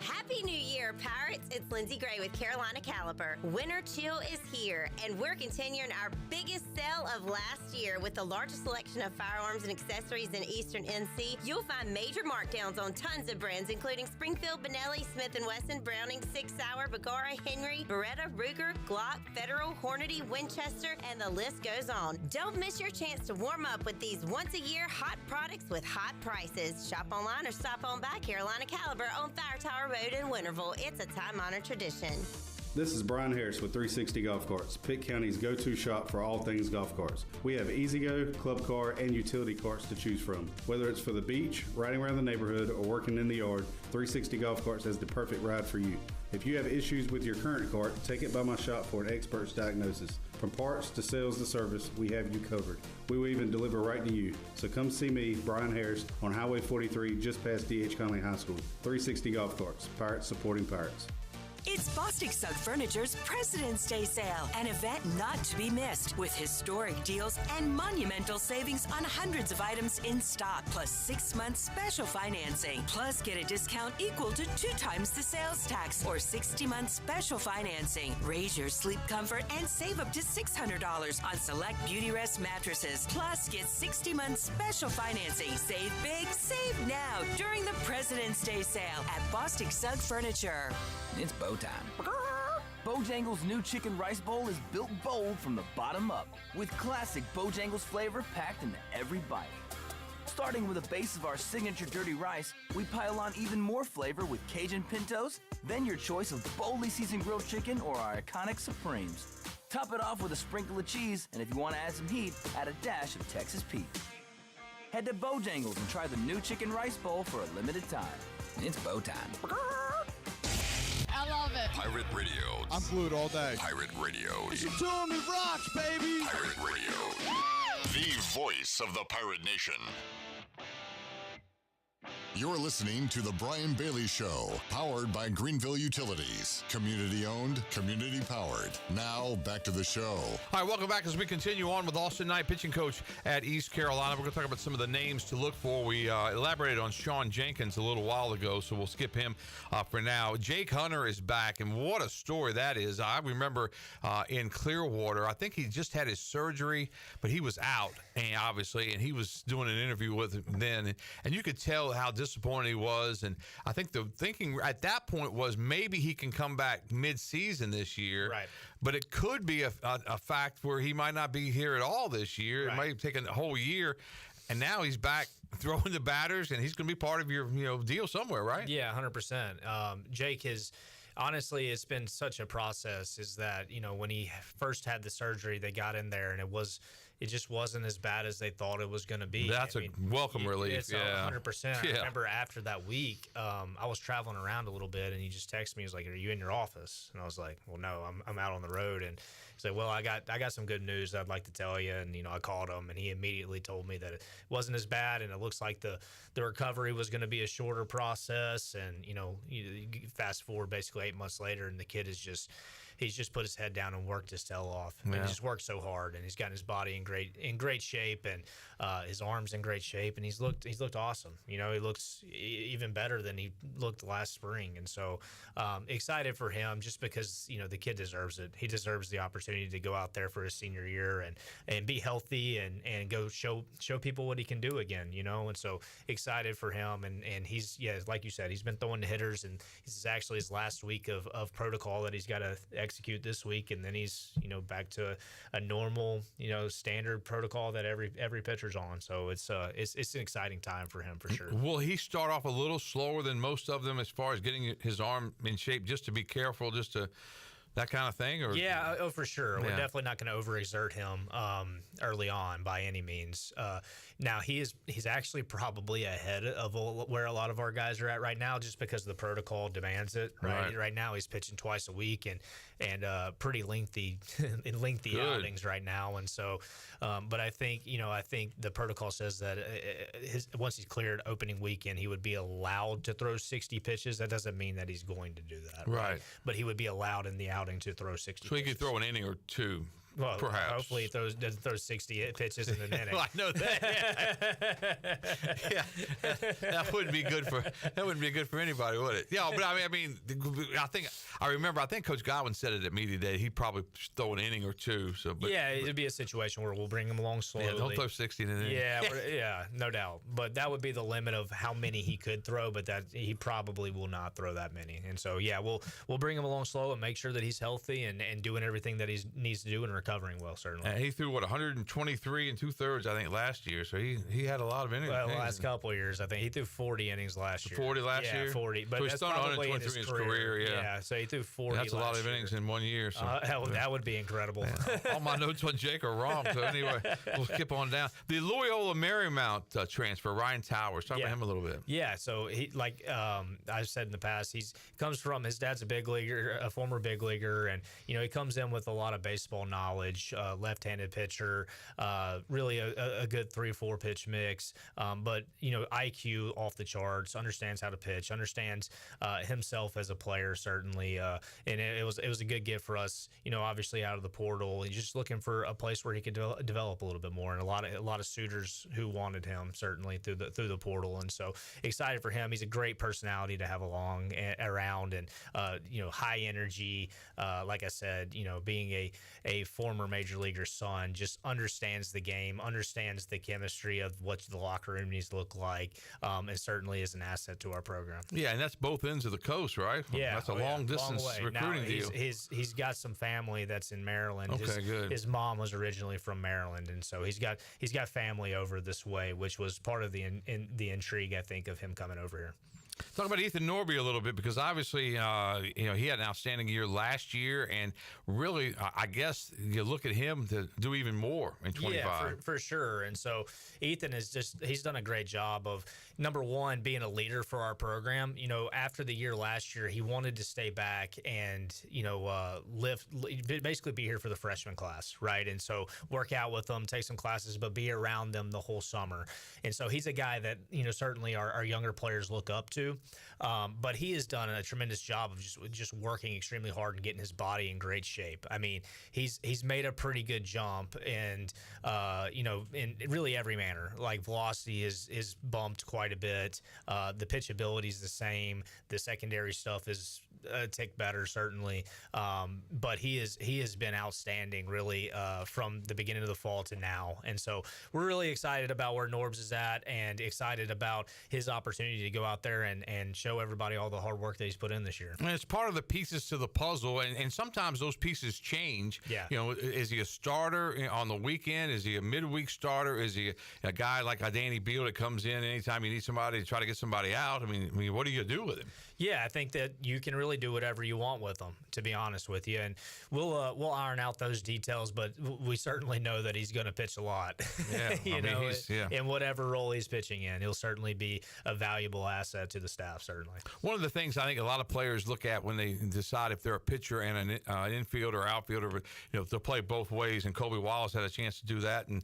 [SPEAKER 5] Happy New Year, Pirates! It's Lindsay Gray with Carolina Caliber. Winter Chill is here, and we're continuing our biggest sale of last year with the largest selection of firearms and accessories in Eastern NC. You'll find major markdowns on tons of brands, including Springfield, Benelli, Smith & Wesson, Browning, Sig Sauer, Bergara, Henry, Beretta, Ruger, Glock, Federal, Hornady, Winchester, and the list goes on. Don't miss your chance to warm up with these once-a-year hot products with hot prices. Shop online or stop on by Carolina Caliber on Fire Tower Road in Winterville. It's a time-honored tradition.
[SPEAKER 10] This is Brian Harris with 360 Golf Carts, Pitt County's go-to shop for all things golf carts. We have E-Z-GO, club car, and utility carts to choose from. Whether it's for the beach, riding around the neighborhood, or working in the yard, 360 Golf Carts has the perfect ride for you. If you have issues with your current cart, take it by my shop for an expert's diagnosis. From parts to sales to service, we have you covered. We will even deliver right to you. So come see me, Brian Harris, on Highway 43, just past D.H. Conley High School. 360 Golf Carts, Pirates supporting Pirates.
[SPEAKER 6] It's Bostic Sugg Furniture's President's Day Sale, an event not to be missed with historic deals and monumental savings on hundreds of items in stock, plus 6 months special financing. Plus, get a discount equal to 2 times the sales tax or 60 months special financing. Raise your sleep comfort and save up to $600 on select Beautyrest mattresses. Plus, get 60 months special financing. Save big, save now during the President's Day Sale at Bostic Sugg Furniture.
[SPEAKER 8] It's bow time. Bojangles' new chicken rice bowl is built bold from the bottom up, with classic Bojangles flavor packed into every bite. Starting with a base of our signature dirty rice, we pile on even more flavor with Cajun pintos, then your choice of boldly seasoned grilled chicken or our iconic Supremes. Top it off with a sprinkle of cheese, and if you want to add some heat, add a dash of Texas Pete. Head to Bojangles and try the new chicken rice bowl for a limited time. It's bow time.
[SPEAKER 25] I love it.
[SPEAKER 11] Pirate Radio.
[SPEAKER 25] I'm glued all day.
[SPEAKER 11] Pirate Radio.
[SPEAKER 25] Listen to him, he rocks, baby.
[SPEAKER 11] Pirate Radio. The voice of the Pirate Nation. You're listening to The Brian Bailey Show, powered by Greenville Utilities. Community owned, community powered. Now, back to the show.
[SPEAKER 13] All right, welcome back as we continue on with Austin Knight, pitching coach at East Carolina. We're going to talk about some of the names to look for. We elaborated on Sean Jenkins a little while ago, so we'll skip him for now. Jake Hunter is back, and what a story that is. I remember in Clearwater, I think he just had his surgery, but he was out, and obviously, and he was doing an interview with him then, and you could tell how disappointed he was. And I think the thinking at that point was maybe he can come back mid-season this year. Right. But it could be a fact where he might not be here at all this year. Right. It might have taken a whole year. And now he's back throwing the batters, and he's going to be part of your deal somewhere, right?
[SPEAKER 14] Yeah, 100%. Jake is honestly, it's been such a process. Is that when he first had the surgery, they got in there and it just wasn't as bad as they thought it was going to be.
[SPEAKER 13] That's a welcome relief.
[SPEAKER 14] It's 100%. I remember after that week, I was traveling around a little bit, and he just texted me. He was like, "Are you in your office?" And I was like, "Well, no, I'm out on the road." And he's like, "Well, I got some good news I'd like to tell you." And I called him, and he immediately told me that it wasn't as bad, and it looks like the recovery was going to be a shorter process. And you fast forward basically 8 months later, and the kid is just. He's just put his head down and worked his tail off. Yeah. And he just worked so hard, and he's gotten his body in great shape, and his arms in great shape, and he's looked awesome. He looks even better than he looked last spring, and so excited for him just because the kid deserves it. He deserves the opportunity to go out there for his senior year and be healthy and go show people what he can do again. And so excited for him, and he's like you said, he's been throwing the hitters, and this is actually his last week of protocol that he's got to execute this week, and then he's back to a normal standard protocol that every pitcher's on. So it's an exciting time for him for sure.
[SPEAKER 13] Will he start off a little slower than most of them as far as getting his arm in shape, just to be careful, just to that kind of thing? Or
[SPEAKER 14] for sure. We're definitely not going to overexert him early on by any means. Now he's actually probably ahead of where a lot of our guys are at right now, just because the protocol demands it. Right now he's pitching twice a week and pretty lengthy outings right now. And so, but I think the protocol says that once he's cleared opening weekend, he would be allowed to throw 60 pitches. That doesn't mean that he's going to do that. Right. But he would be allowed in the outing to throw 60
[SPEAKER 13] So he
[SPEAKER 14] pitches.
[SPEAKER 13] could throw an inning or two.
[SPEAKER 14] Well,
[SPEAKER 13] perhaps.
[SPEAKER 14] Hopefully he doesn't throw 60 pitches in an inning.
[SPEAKER 13] Well, I know that. Yeah. That wouldn't be good for anybody, would it? Yeah, but I mean, I think Coach Godwin said it at media today. He'd probably throw an inning or two. So,
[SPEAKER 14] it'd be a situation where we'll bring him along slowly.
[SPEAKER 13] Yeah, don't throw 60 in an inning.
[SPEAKER 14] Yeah, no doubt. But that would be the limit of how many he could throw. But that he probably will not throw that many. And so we'll bring him along slow and make sure that he's healthy and doing everything that he needs to do and recovering well, certainly.
[SPEAKER 13] He threw 123 2/3, I think, last year. So he had a lot of innings.
[SPEAKER 14] Well, the last couple of years, I think he threw 40 innings last year.
[SPEAKER 13] 40 last year.
[SPEAKER 14] 40. But
[SPEAKER 13] so he's thrown 123 in his career.
[SPEAKER 14] Yeah, so he threw 40.
[SPEAKER 13] That's a lot of innings in 1 year. So
[SPEAKER 14] that would be incredible.
[SPEAKER 13] All my notes on Jake are wrong. So anyway, we'll skip on down. The Loyola Marymount transfer, Ryan Towers. Talk about him a little bit.
[SPEAKER 14] Yeah. So he, like I've said in the past, his dad's a big leaguer, a former big leaguer, and he comes in with a lot of baseball knowledge. Left-handed pitcher, really a good 3-4 pitch mix, but IQ off the charts, understands how to pitch, understands himself as a player certainly, and it was a good get for us. Obviously out of the portal, he's just looking for a place where he could develop a little bit more, and a lot of suitors who wanted him certainly through the portal, and so excited for him. He's a great personality to have around, and high energy. Like I said, being a former major leaguer son, just understands the game, understands the chemistry of what the locker room needs to look like, and certainly is an asset to our program.
[SPEAKER 13] Yeah, and that's both ends of the coast, right?
[SPEAKER 14] Yeah,
[SPEAKER 13] that's a long distance recruiting deal.
[SPEAKER 14] He's got some family that's in Maryland.
[SPEAKER 13] Okay, good.
[SPEAKER 14] His mom was originally from Maryland, and so he's got family over this way, which was part of the intrigue, I think, of him coming over here.
[SPEAKER 13] Talk about Ethan Norby a little bit, because obviously, he had an outstanding year last year, and really, I guess you look at him to do even more in 25.
[SPEAKER 14] Yeah, for sure. And so Ethan he's done a great job of, number one, being a leader for our program. After the year last year, he wanted to stay back and, basically be here for the freshman class, right? And so work out with them, take some classes, but be around them the whole summer. And so he's a guy that, certainly our younger players look up to. But he has done a tremendous job of just working extremely hard and getting his body in great shape. I mean, he's made a pretty good jump, and in really every manner. Like velocity is bumped quite a bit. The pitchability is the same. The secondary stuff is a tick better, certainly. But he has been outstanding, really, from the beginning of the fall to now. And so we're really excited about where Norbs is at, and excited about his opportunity to go out there and show everybody all the hard work that he's put in this year.
[SPEAKER 13] And it's part of the pieces to the puzzle, and sometimes those pieces change.
[SPEAKER 14] Yeah.
[SPEAKER 13] Is he a starter on the weekend? Is he a midweek starter? Is he a guy like a Danny Beal that comes in anytime you need somebody to try to get somebody out? I mean, what do you do with him?
[SPEAKER 14] Yeah, I think that you can really do whatever you want with him, to be honest with you. And we'll iron out those details, but we certainly know that he's going to pitch a lot.
[SPEAKER 13] Yeah,
[SPEAKER 14] in whatever role he's pitching in, he'll certainly be a valuable asset to the staff, certainly.
[SPEAKER 13] One of the things I think a lot of players look at when they decide if they're a pitcher and an infielder or outfielder, they'll play both ways. And Colby Wallace had a chance to do that, and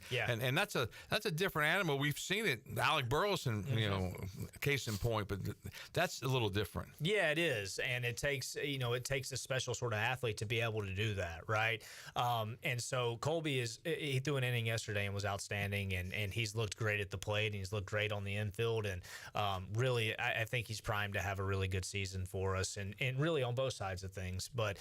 [SPEAKER 13] that's a different animal. We've seen it, Alec Burleson, case in point, but that's a little different.
[SPEAKER 14] Yeah, it is, and it takes a special sort of athlete to be able to do that, right? And so Colby he threw an inning yesterday and was outstanding, and he's looked great at the plate, and he's looked great on the infield, and really, I think he's primed to have a really good season for us, and really on both sides of things. But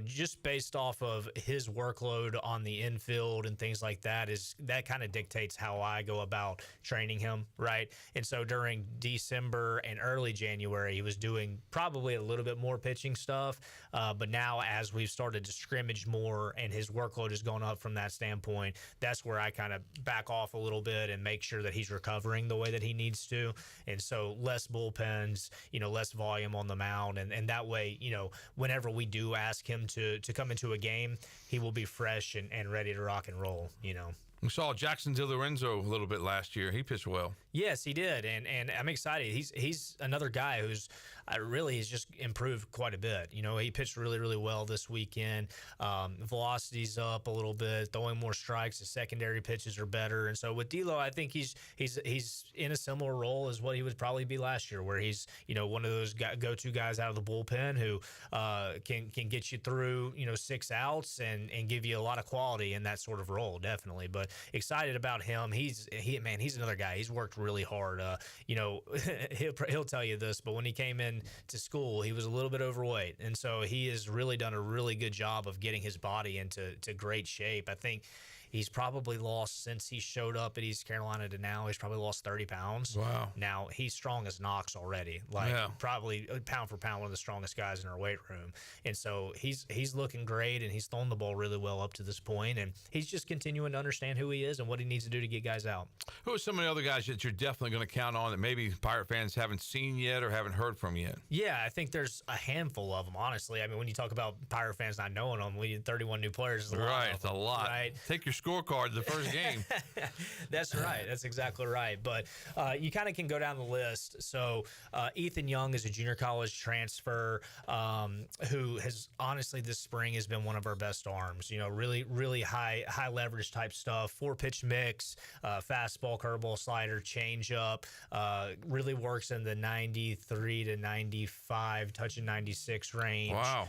[SPEAKER 14] just based off of his workload on the infield and things like that, that kind of dictates how I go about training him, right? And so during December and early January, he was doing probably a little bit more pitching stuff, but now as we've started to scrimmage more and his workload has gone up from that standpoint, that's where I kind of back off a little bit and make sure that he's recovering the way that he needs to. And so less bullpens, less volume on the mound, and that way, whenever we do ask him to come into a game, he will be fresh and ready to rock and roll.
[SPEAKER 13] We saw Jackson DiLorenzo a little bit last year. He pitched well.
[SPEAKER 14] Yes, he did, and I'm excited. He's another guy who's really has just improved quite a bit. He pitched really, really well this weekend. Velocity's up a little bit, throwing more strikes. His secondary pitches are better, and so with D'Lo, I think he's in a similar role as what he would probably be last year, where he's one of those go-to guys out of the bullpen who can get you through 6 outs and give you a lot of quality in that sort of role, definitely. But excited about him. He's another guy. He's worked really hard. He'll tell you this, but when he came in to school, he was a little bit overweight, and so he has really done a really good job of getting his body into great shape. I think he's probably lost, since he showed up at East Carolina to now, he's probably lost 30 pounds.
[SPEAKER 13] Wow.
[SPEAKER 14] Now, he's strong as Knox already. Probably pound for pound, one of the strongest guys in our weight room. And so he's looking great, and he's thrown the ball really well up to this point, and he's just continuing to understand who he is and what he needs to do to get guys out.
[SPEAKER 13] Who are some of the other guys that you're definitely going to count on that maybe Pirate fans haven't seen yet or haven't heard from yet?
[SPEAKER 14] Yeah, I think there's a handful of them, honestly. I mean, when you talk about Pirate fans not knowing them, we had 31 new players. Is a lot
[SPEAKER 13] right, it's a lot.
[SPEAKER 14] Right?
[SPEAKER 13] Take your scorecard the first game.
[SPEAKER 14] That's right. That's exactly right. But you kind of can go down the list. So Ethan Young is a junior college transfer who has honestly this spring has been one of our best arms. Really, really high leverage type stuff. 4-pitch mix, fastball, curveball, slider, changeup. Really works in the 93 to 95, touching 96 range.
[SPEAKER 13] Wow.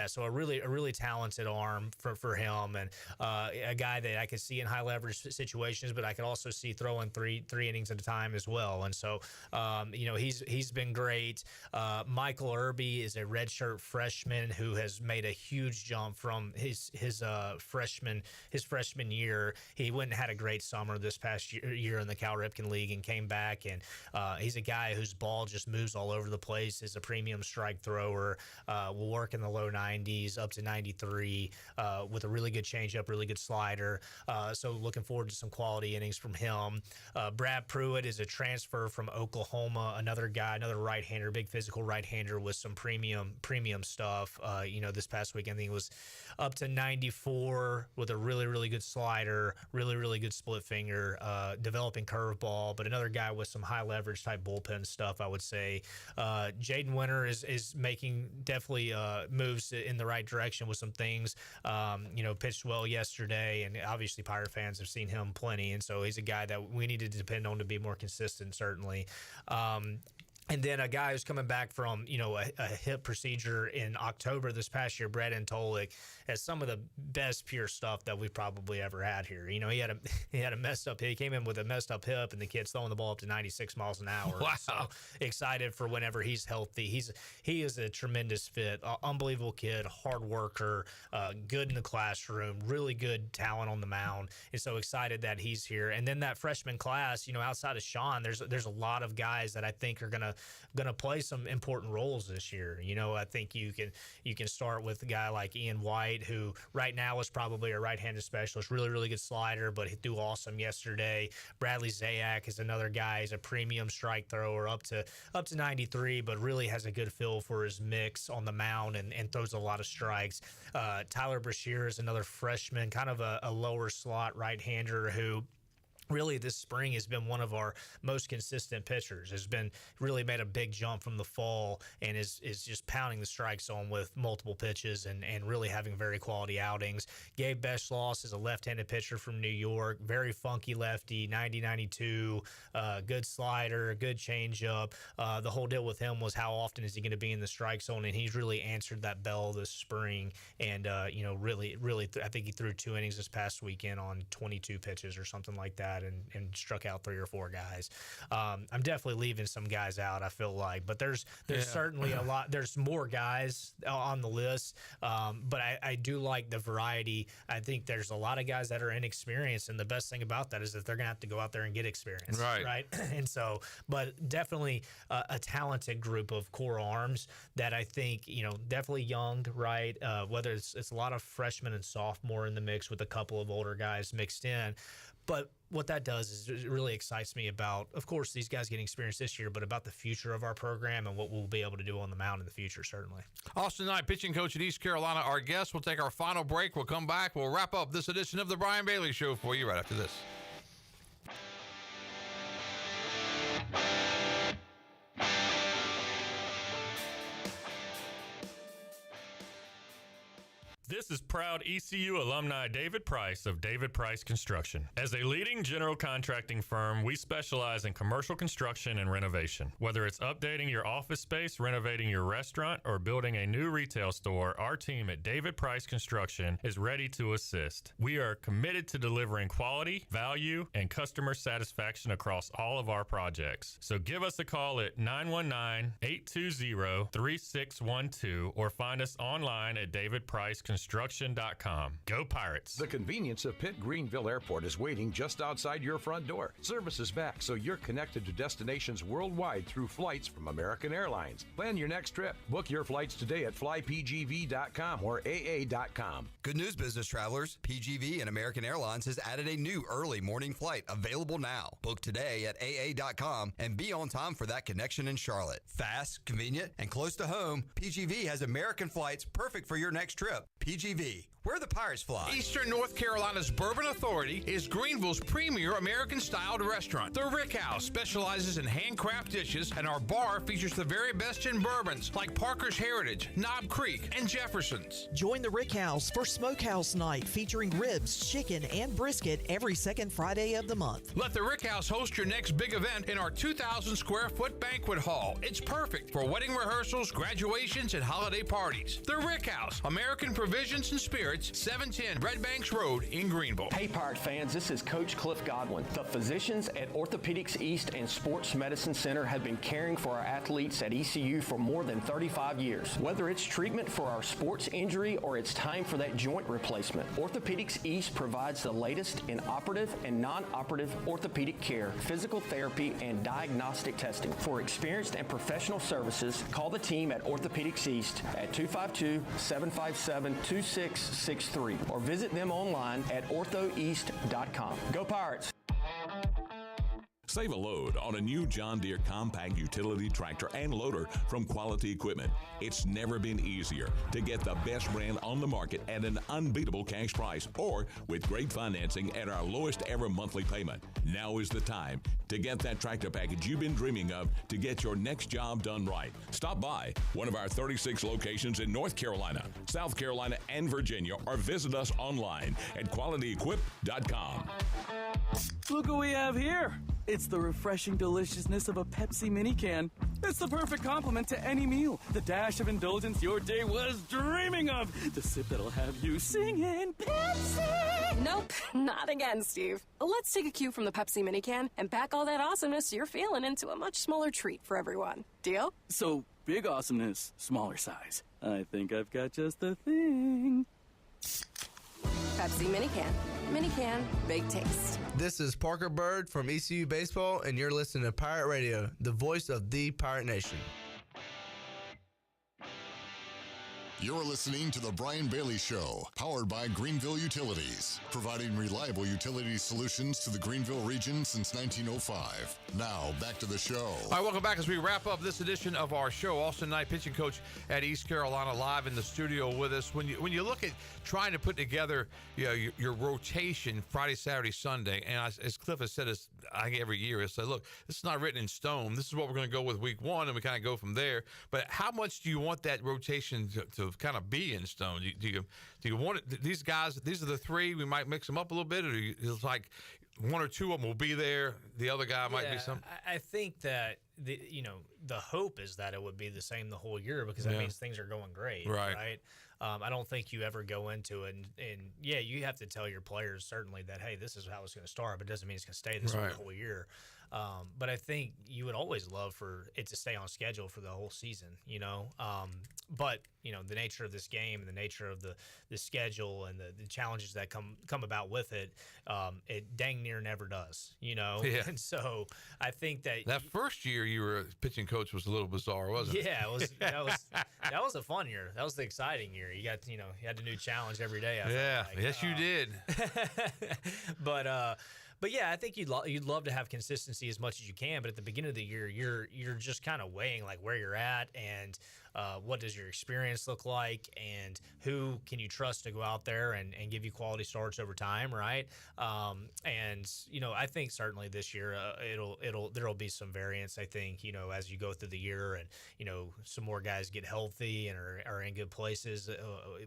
[SPEAKER 14] So a really talented arm for him, and a guy that I could see in high leverage situations, but I could also see throwing three innings at a time as well. And so, he's been great. Michael Irby is a redshirt freshman who has made a huge jump from his freshman year. He went and had a great summer this past year in the Cal Ripken League and came back, and he's a guy whose ball just moves all over the place. Is a premium strike thrower. Will work in the low 90s up to 93 with a really good changeup, really good slider. So looking forward to some quality innings from him. Brad Pruitt is a transfer from Oklahoma, another guy, another right-hander, big physical right-hander with some premium stuff. This past weekend, I think it was up to 94 with a really, really good slider, really, really good split finger, developing curveball, but another guy with some high leverage type bullpen stuff, I would say. Jaden Winter is making definitely moves in the right direction with some things. Pitched well yesterday, and obviously Pirate fans have seen him plenty, and so he's a guy that we need to depend on to be more consistent, certainly. And then a guy who's coming back from, a hip procedure in October this past year, Brett Antolik, has some of the best pure stuff that we've probably ever had here. He had a messed up hip. He came in with a messed up hip, and the kid's throwing the ball up to 96 miles an hour.
[SPEAKER 13] Wow.
[SPEAKER 14] So excited for whenever he's healthy. He is a tremendous fit, unbelievable kid, hard worker, good in the classroom, really good talent on the mound. And so excited that he's here. And then that freshman class, outside of Sean, there's a lot of guys that I think are going to gonna play some important roles this year. You know, I think you can start with a guy like Ian White, who right now is probably a right-handed specialist, really good slider, but he threw awesome yesterday. Bradley Zayak is another guy. He's a premium strike thrower, up to 93, but really has a good feel for his mix on the mound and throws a lot of strikes. Tyler Brashear is another freshman, kind of a lower slot right-hander who really this spring has been one of our most consistent pitchers. Has been really made a big jump from the fall and is just pounding the strike zone with multiple pitches and really having very quality outings. Gabe Beschloss is a left-handed pitcher from New York, very funky lefty, 90-92, good slider, good changeup. The whole deal with him was how often is he going to be in the strike zone, and he's really answered that bell this spring. And really, I think he threw 2 innings this past weekend on 22 pitches or something like that. And struck out 3 or 4 guys. I'm definitely leaving some guys out, I feel like, but there's certainly a lot. There's more guys on the list, but I do like the variety. I think there's a lot of guys that are inexperienced, and the best thing about that is that they're going to have to go out there and get experience, right? And so, but definitely a talented group of core arms that I think, definitely young, right? Whether it's a lot of freshmen and sophomore in the mix with a couple of older guys mixed in. But what that does is it really excites me about, of course, these guys getting experience this year, but about the future of our program and what we'll be able to do on the mound in the future, certainly.
[SPEAKER 13] Austin Knight, pitching coach at East Carolina, our guest. We'll take our final break. We'll come back. We'll wrap up this edition of the Brian Bailey Show for you right after this.
[SPEAKER 7] This is proud ECU alumni David Price of David Price Construction. As a leading general contracting firm, we specialize in commercial construction and renovation. Whether it's updating your office space, renovating your restaurant, or building a new retail store, our team at David Price Construction is ready to assist. We are committed to delivering quality, value, and customer satisfaction across all of our projects. So give us a call at 919-820-3612 or find us online at davidpriceconstruction.com. Go Pirates!
[SPEAKER 9] The convenience of Pitt Greenville Airport is waiting just outside your front door. Service is back, so you're connected to destinations worldwide through flights from American Airlines. Plan your next trip. Book your flights today at flypgv.com or aa.com.
[SPEAKER 2] Good news, business travelers. PGV and American Airlines has added a new early morning flight available now. Book today at aa.com and be on time for that connection in Charlotte. Fast, convenient, and close to home, PGV has American flights perfect for your next trip. PGV, where the Pirates fly.
[SPEAKER 13] Eastern North Carolina's Bourbon Authority is Greenville's premier American-styled restaurant. The Rick House specializes in handcraft dishes, and our bar features the very best in bourbons like Parker's Heritage, Knob Creek, and Jefferson's.
[SPEAKER 12] Join the Rick House for Smokehouse Night featuring ribs, chicken, and brisket every second Friday of the month.
[SPEAKER 13] Let the Rick House host your next big event in our 2,000-square-foot banquet hall. It's perfect for wedding rehearsals, graduations, and holiday parties. The Rick House, American Provisions and Spirits, 710 Red Banks Road in Greenville.
[SPEAKER 17] Hey Pirate fans, this is Coach Cliff Godwin. The physicians at Orthopedics East and Sports Medicine Center have been caring for our athletes at ECU for more than 35 years. Whether it's treatment for our sports injury or it's time for that joint replacement, Orthopedics East provides the latest in operative and non-operative orthopedic care, physical therapy, and diagnostic testing. For experienced and professional services, call the team at Orthopedics East at 252-757-2663 or visit them online at orthoeast.com. Go Pirates!
[SPEAKER 18] Save a load on a new John Deere compact utility tractor and loader from Quality Equipment. It's never been easier to get the best brand on the market at an unbeatable cash price or with great financing at our lowest ever monthly payment. Now is the time to get that tractor package you've been dreaming of to get your next job done right. Stop by one of our 36 locations in North Carolina, South Carolina, and Virginia, or visit us online at qualityequip.com.
[SPEAKER 20] Look what we have here. It's the refreshing deliciousness of a Pepsi mini can. It's the perfect complement to any meal. The dash of indulgence your day was dreaming of. The sip that'll have you singing Pepsi.
[SPEAKER 26] Nope, not again, Steve. Let's take a cue from the Pepsi mini can and pack all that awesomeness you're feeling into a much smaller treat for everyone. Deal?
[SPEAKER 20] So, big awesomeness, smaller size. I think I've got just the thing.
[SPEAKER 26] Pepsi Minican. Minican, big taste.
[SPEAKER 1] This is Parker Bird from ECU Baseball, and you're listening to Pirate Radio, the voice of the Pirate Nation.
[SPEAKER 11] You're listening to The Brian Bailey Show, powered by Greenville Utilities, providing reliable utility solutions to the Greenville region since 1905. Now, back to the show.
[SPEAKER 13] All right, welcome back as we wrap up this edition of our show. Austin Knight, pitching coach at East Carolina, live in the studio with us. When you look at trying to put together your rotation Friday, Saturday, Sunday, and as Cliff has said every year, he'll say, look, this is not written in stone. This is what we're going to go with week one, and we kind of go from there. But how much do you want that rotation to kind of be in stone? Do you want it, these guys? These are the three. We might mix them up a little bit, or it's like one or two of them will be there. The other guy might be some.
[SPEAKER 14] I think that the hope is that it would be the same the whole year, because that means things are going great, right? I don't think you ever go into it and you have to tell your players certainly that, hey, this is how it's going to start, but it doesn't mean it's going to stay this way the whole year. But I think you would always love for it to stay on schedule for the whole season, but the nature of this game and the nature of the schedule and the challenges that come about with it, it dang near never does, And so I think that
[SPEAKER 13] first year you were a pitching coach was a little bizarre, wasn't it?
[SPEAKER 14] Yeah, that was a fun year. That was the exciting year. You got you had a new challenge every day.
[SPEAKER 13] Yes, you did.
[SPEAKER 14] But yeah, I think you'd love to have consistency as much as you can. But at the beginning of the year, you're just kind of weighing like where you're at and what does your experience look like, and who can you trust to go out there and give you quality starts over time, right? And I think certainly this year there'll be some variance. I think as you go through the year and some more guys get healthy and are in good places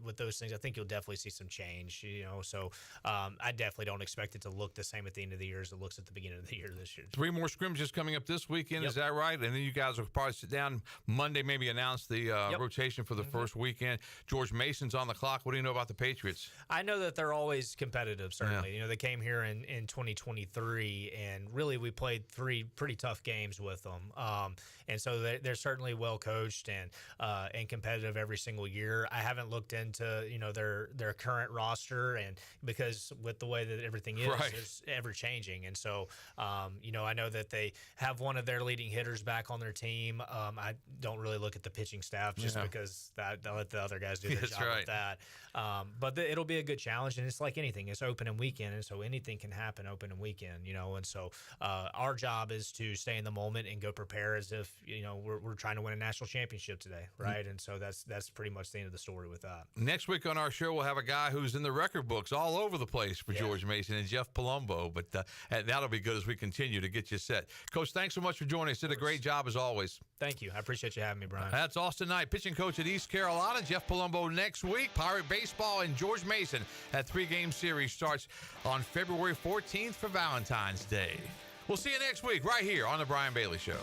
[SPEAKER 14] with those things. I think you'll definitely see some change. So I definitely don't expect it to look the same at the end of the year as it looks at the beginning of the year this year.
[SPEAKER 13] 3 more scrimmages coming up this weekend. Is that right? And then you guys will probably sit down Monday, maybe announce the rotation for the first weekend. George Mason's on the clock. What do you know about the Patriots?
[SPEAKER 14] I know that they're always competitive, certainly. They came here in 2023, and really we played 3 pretty tough games with them. And so they're certainly well coached and competitive every single year. I haven't looked into their current roster, and because with the way that everything is, it's ever changing. And so I know that they have one of their leading hitters back on their team. I don't really look at the pitching staff just because they'll let the other guys do their job with that. But it'll be a good challenge, and it's like anything. It's open and weekend, and so anything can happen open and weekend, And so our job is to stay in the moment and go prepare as if we're trying to win a national championship today, right? And so that's pretty much the end of the story with that.
[SPEAKER 13] Next week on our show, we'll have a guy who's in the record books all over the place for George Mason, and Jeff Palumbo. But that'll be good as we continue to get you set. Coach, thanks so much for joining us. Did a great job as always.
[SPEAKER 14] Thank you. I appreciate you having me, Brian.
[SPEAKER 13] That's Austin Knight, pitching coach at East Carolina. Jeff Palumbo next week. Pirate Baseball and George Mason. That 3-game series starts on February 14th for Valentine's Day. We'll see you next week right here on The Brian Bailey Show.